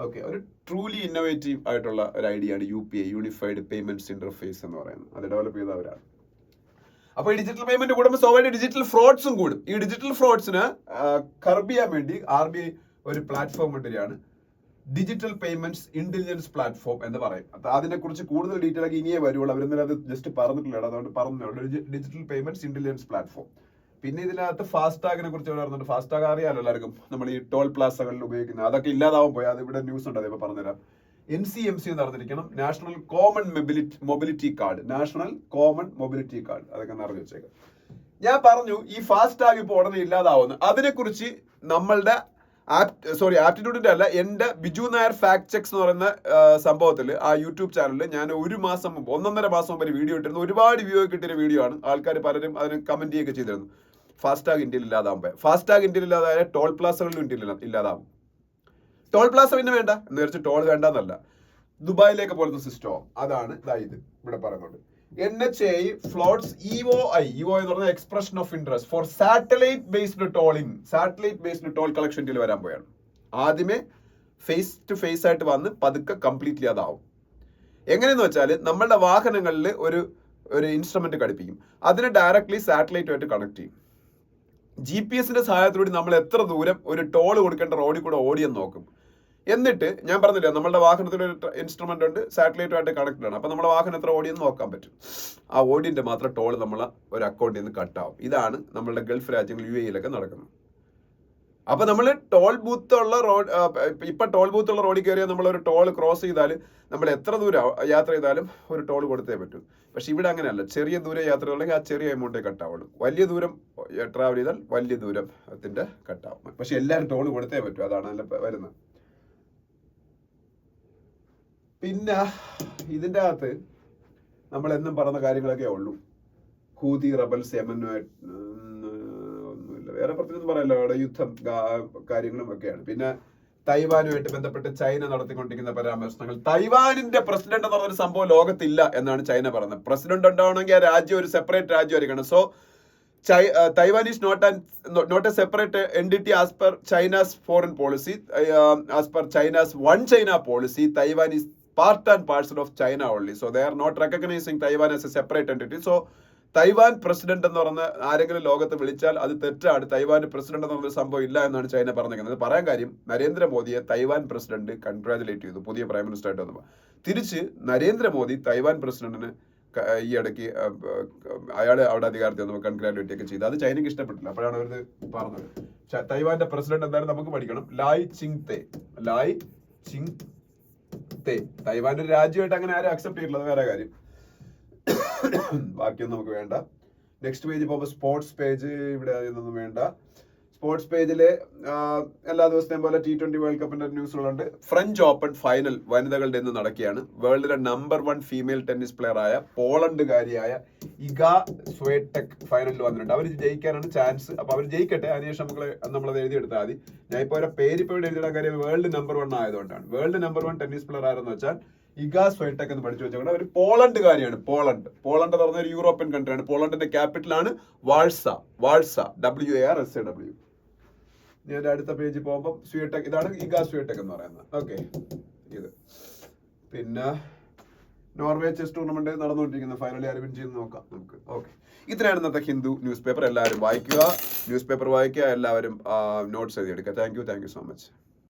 ഓക്കെ, ഒരു ട്രൂലി ഇന്നോവേറ്റീവ് ആയിട്ടുള്ള ഒരു ഐഡിയ ആണ് UPI, യൂണിഫൈഡ് പേയ്മെന്റ്സ് ഇന്റർഫേസ് എന്ന് പറയുന്നത്. അത് ഡെവലപ്പ് ചെയ്തവരാണ്. അപ്പൊ ഈ ഡിജിറ്റൽ പേയ്മെന്റ് കൂടുമ്പോൾ സ്വാഭാവിക ഡിജിറ്റൽ ഫ്രോഡ്സും കൂടും. ഈ ഡിജിറ്റൽ ഫ്രോഡ്സിന് കർബ് ചെയ്യാൻ വേണ്ടി RBI ഒരു പ്ലാറ്റ്ഫോം കൊണ്ടുവരികയാണ്, ഡിജിറ്റൽ പേയ്മെന്റ്സ് ഇന്റലിജൻസ് പ്ലാറ്റ്ഫോം എന്ന് പറയും. അതിനെക്കുറിച്ച് കൂടുതൽ ഡീറ്റെയിൽ ആക്കി ഇനിയേ വരുള്ളൂ. അവരെന്തായാലും അത് ജസ്റ്റ് പറഞ്ഞിട്ടില്ല, അതുകൊണ്ട് പറഞ്ഞുള്ളൂ. Digital payments intelligence platform. പിന്നെ ഇതിനകത്ത് ഫാസ്ടാഗിനെ കുറിച്ച് പറയുന്നുണ്ട്. ഫാസ്ടാഗ് അറിയാലോ എല്ലാവർക്കും, നമ്മൾ ഈ ടോൾ പ്ലാസകളിൽ ഉപയോഗിക്കുന്നത്. അതൊക്കെ ഇല്ലാതാവാൻ പോയി. അത് ഇവിടെ ന്യൂസ് ഉണ്ട്, അതേപോലെ പറഞ്ഞുതരാം. NCMC എന്ന് പറഞ്ഞിരിക്കണം, national common mobility card. National common mobility card, അതൊക്കെ അറിഞ്ഞു വെച്ചേക്കാം. ഞാൻ പറഞ്ഞു ഈ ഫാസ്ടാഗ് ഇപ്പോൾ ഉടനെ ഇല്ലാതാവുന്നു. അതിനെക്കുറിച്ച് നമ്മളുടെ ആപ്റ്റിറ്റ്യൂഡിന്റെ അല്ല, എന്റെ ബിജു നായർ ഫാക്ട് ചെക്സ് എന്ന് പറയുന്ന സംഭവത്തിൽ ആ യൂട്യൂബ് ചാനലിൽ ഞാൻ 1.5 മാസം മുമ്പ് ഒരു വീഡിയോ ഇട്ടിരുന്നു. ഒരുപാട് വ്യൂ കിട്ടിയ വീഡിയോ ആണ്. ആൾക്കാർ പലരും അതിന് കമന്റ് ചെയ്യുകയൊക്കെ ചെയ്തിരുന്നു. ഫാസ്ടാഗ് ഇന്ത്യയിൽ ഇല്ലാതാവുമ്പോൾ, ഫാസ്ടാഗ് ഇന്ത്യയിൽ ഇല്ലാതായ ടോൾ പ്ലാസകളിലും ഇന്ത്യയിൽ ഇല്ലാതാവും. ടോൾ പ്ലാസ പിന്നെ വേണ്ട എന്ന് വിചാരിച്ച് ടോൾ വേണ്ടെന്നല്ല. ദുബായിലേക്ക് പോലത്തെ സിസ്റ്റം അതാണ് ഇത് ഇവിടെ പറയുന്നുണ്ട്. NHA ഫ്ലോട്ട്സ് EOI എന്ന് പറഞ്ഞ expression of interest for satellite based tolling. Satellite based toll collection deal വരാൻ പോയാണ്. ആദ്യമേ ഫേസ് ടു ഫേസ് ആയിട്ട് വന്ന് പതുക്കെ കംപ്ലീറ്റ്ലി അതാവും. എങ്ങനെയെന്ന് വെച്ചാൽ നമ്മളുടെ വാഹനങ്ങളിൽ ഒരു ഇൻസ്ട്രുമെന്റ് ഘടിപ്പിക്കും, അതിനെ ഡയറക്ട്ലി സാറ്റലൈറ്റുമായിട്ട് കണക്ട് ചെയ്യും. GPS സഹായത്തോടെ നമ്മൾ എത്ര ദൂരം ഒരു ടോൾ കൊടുക്കേണ്ട റോഡിൽ കൂടെ ഓടിയെന്ന് നോക്കും. എന്നിട്ട് ഞാൻ പറഞ്ഞില്ല, നമ്മളുടെ വാഹനത്തിൽ ഒരു ഇൻസ്ട്രുമെന്റ് ഉണ്ട്, സാറ്റലൈറ്റുമായിട്ട് കണക്റ്റഡ് ആണ്. അപ്പൊ നമ്മുടെ വാഹനം എത്ര ഓടിയെന്ന് നോക്കാൻ പറ്റും. ആ ഓടിന്റെ മാത്രം ടോൾ നമ്മളെ ഒരു അക്കൗണ്ടിൽ നിന്ന് കട്ടാവും. ഇതാണ് നമ്മളുടെ ഗൾഫ് രാജ്യങ്ങൾ UAE നടക്കുന്നത്. അപ്പൊ നമ്മൾ ടോൾ ബൂത്തുള്ള റോഡിൽ കയറിയാൽ നമ്മൾ ഒരു ടോൾ ക്രോസ് ചെയ്താൽ നമ്മൾ എത്ര ദൂരം യാത്ര ചെയ്താലും ഒരു ടോൾ കൊടുത്തേ പറ്റൂ. പക്ഷെ ഇവിടെ അങ്ങനെയല്ല. ചെറിയ ദൂരം യാത്ര ചെയ്യണമെങ്കിൽ ആ ചെറിയ എമൗണ്ടേ കട്ടാവുള്ളൂ. വലിയ ദൂരം ട്രാവൽ ചെയ്താൽ വലിയ ദൂരത്തിന്റെ കട്ടാവും. പക്ഷെ എല്ലാവരും ടോൾ കൊടുത്തേ പറ്റൂ. അതാണ് അതിൽ വരുന്നത്. പിന്നെ ഇതിൻ്റെ അകത്ത് നമ്മൾ എന്നും പറഞ്ഞ കാര്യങ്ങളൊക്കെ ഉള്ളൂ. ഹൂതി റബൽസ് യമനുമായിട്ട് ഒന്നുമില്ല, വേറെ പ്രത്യേകം പറയല്ലോ. അവിടെ യുദ്ധം കാര്യങ്ങളും ഒക്കെയാണ്. പിന്നെ തൈവാനുമായിട്ട് ബന്ധപ്പെട്ട് ചൈന നടത്തിക്കൊണ്ടിരിക്കുന്ന പരാമർശങ്ങൾ. തൈവാനിന്റെ പ്രസിഡന്റ് എന്ന് പറഞ്ഞൊരു സംഭവം ലോകത്തില്ല എന്നാണ് ചൈന പറയുന്നത്. പ്രസിഡന്റ് ഉണ്ടാവണമെങ്കിൽ ആ രാജ്യം ഒരു സെപ്പറേറ്റ് രാജ്യമായിരിക്കണം. So Taiwan is not a separate entity as per China's foreign policy. As per China's one China policy, Taiwan is part and parcel of China only. So they are not recognizing Taiwan as a separate entity. So Taiwan president എന്ന് പറഞ്ഞ ആരെങ്കിലും ലോകത്ത് വിളിച്ചാൽ അത് തെറ്റാണ്. തൈവാന്റെ president എന്ന് പറഞ്ഞ സംഭവം ഇല്ല എന്നാണ് ചൈന പറഞ്ഞിരിക്കുന്നത്. പറയാൻ കാര്യം, നരേന്ദ്രമോദിയെ തൈവാൻ പ്രസിഡന്റ് കൺഗ്രാജുലേറ്റ് ചെയ്തു പുതിയ പ്രൈം മിനിസ്റ്റർ ആയിട്ട് വന്നപ്പോൾ. തിരിച്ച് നരേന്ദ്രമോദി തൈവാൻ പ്രസിഡന്റിന് ഈ ഇടയ്ക്ക് അയാൾ അവിടെ അധികാരത്തിൽ വന്നപ്പോൾ കൺഗ്രാജുലേറ്റ് ഒക്കെ ചെയ്തു. അത് ചൈനയ്ക്ക് ഇഷ്ടപ്പെട്ടില്ല. അപ്പോഴാണ് അവർ പറഞ്ഞത്. തൈവാന്റെ പ്രസിഡന്റ് എന്തായാലും നമുക്ക് പഠിക്കണം, ലായ് ചിങ് തേ. തൈവാന്റെ ഒരു രാജ്യമായിട്ട് അങ്ങനെ ആരും അക്സെപ്റ്റ് ചെയ്തിട്ടുള്ളത് വേറെ കാര്യം. ബാക്കിയൊന്നും നമുക്ക് വേണ്ട. നെക്സ്റ്റ് പേജ് പോകുമ്പോൾ സ്പോർട്സ് പേജ്. ഇവിടെ അതൊന്നും വേണ്ട. സ്പോർട്സ് പേജില് എല്ലാ ദിവസത്തെയും പോലെ T20 വേൾഡ് കപ്പിന്റെ ന്യൂസുകളുണ്ട്. ഫ്രഞ്ച് ഓപ്പൺ ഫൈനൽ വനിതകളുടെ ഇന്ന് നടക്കുകയാണ്. വേൾഡിലെ നമ്പർ 1 ഫീമെയിൽ ടെന്നീസ് പ്ലെയർ ആയ പോളണ്ടുകാരിയായ ഇഗ സ്വേടെക് ഫൈനലിൽ വന്നിട്ടുണ്ട്. അവർ ജയിക്കാനാണ് ചാൻസ്. അപ്പൊ അവർ ജയിക്കട്ടെ, അതിനുശേഷം നമ്മളത് എഴുതിയെടുത്താൽ മതി. ഞാൻ ഇപ്പോൾ ഒരു പേര് ഇപ്പോൾ എഴുതിയിടാൻ കാര്യം വേൾഡ് നമ്പർ 1 ആയതുകൊണ്ടാണ്. വേൾഡ് നമ്പർ 1 ടെന്നീസ് പ്ലെയർ ആരെന്ന് വെച്ചാൽ ഇഗ സ്വേടെക് എന്ന് പഠിച്ചു വെച്ചാൽ അവർ പോളണ്ടുകാരിയാണ്. പോളണ്ട് എന്ന് പറഞ്ഞ ഒരു യൂറോപ്യൻ കൺട്രിയാണ്. പോളണ്ടിന്റെ ക്യാപിറ്റലാണ് വാഴ്സ. WARSA. ഞാൻ അടുത്ത പേജ് പോകുമ്പോൾ സ്വേടെക്, ഇതാണ് ഇഗ സ്വേടെക് എന്ന് പറയുന്നത്. ഓക്കെ, ഇത് പിന്നെ നോർവേ ചെസ് ടൂർണമെന്റ് നടന്നുകൊണ്ടിരിക്കുന്ന ഫൈനലി ആരും ചെയ്ത് നോക്കാം നമുക്ക്. ഓക്കെ, ഇത്രയാണ് ഇന്നത്തെ ഹിന്ദു ന്യൂസ് പേപ്പർ. എല്ലാവരും വായിക്കുക, ന്യൂസ് പേപ്പർ വായിക്കുക, എല്ലാവരും നോട്ട്സ് എഴുതിയെടുക്കുക. Thank you so much.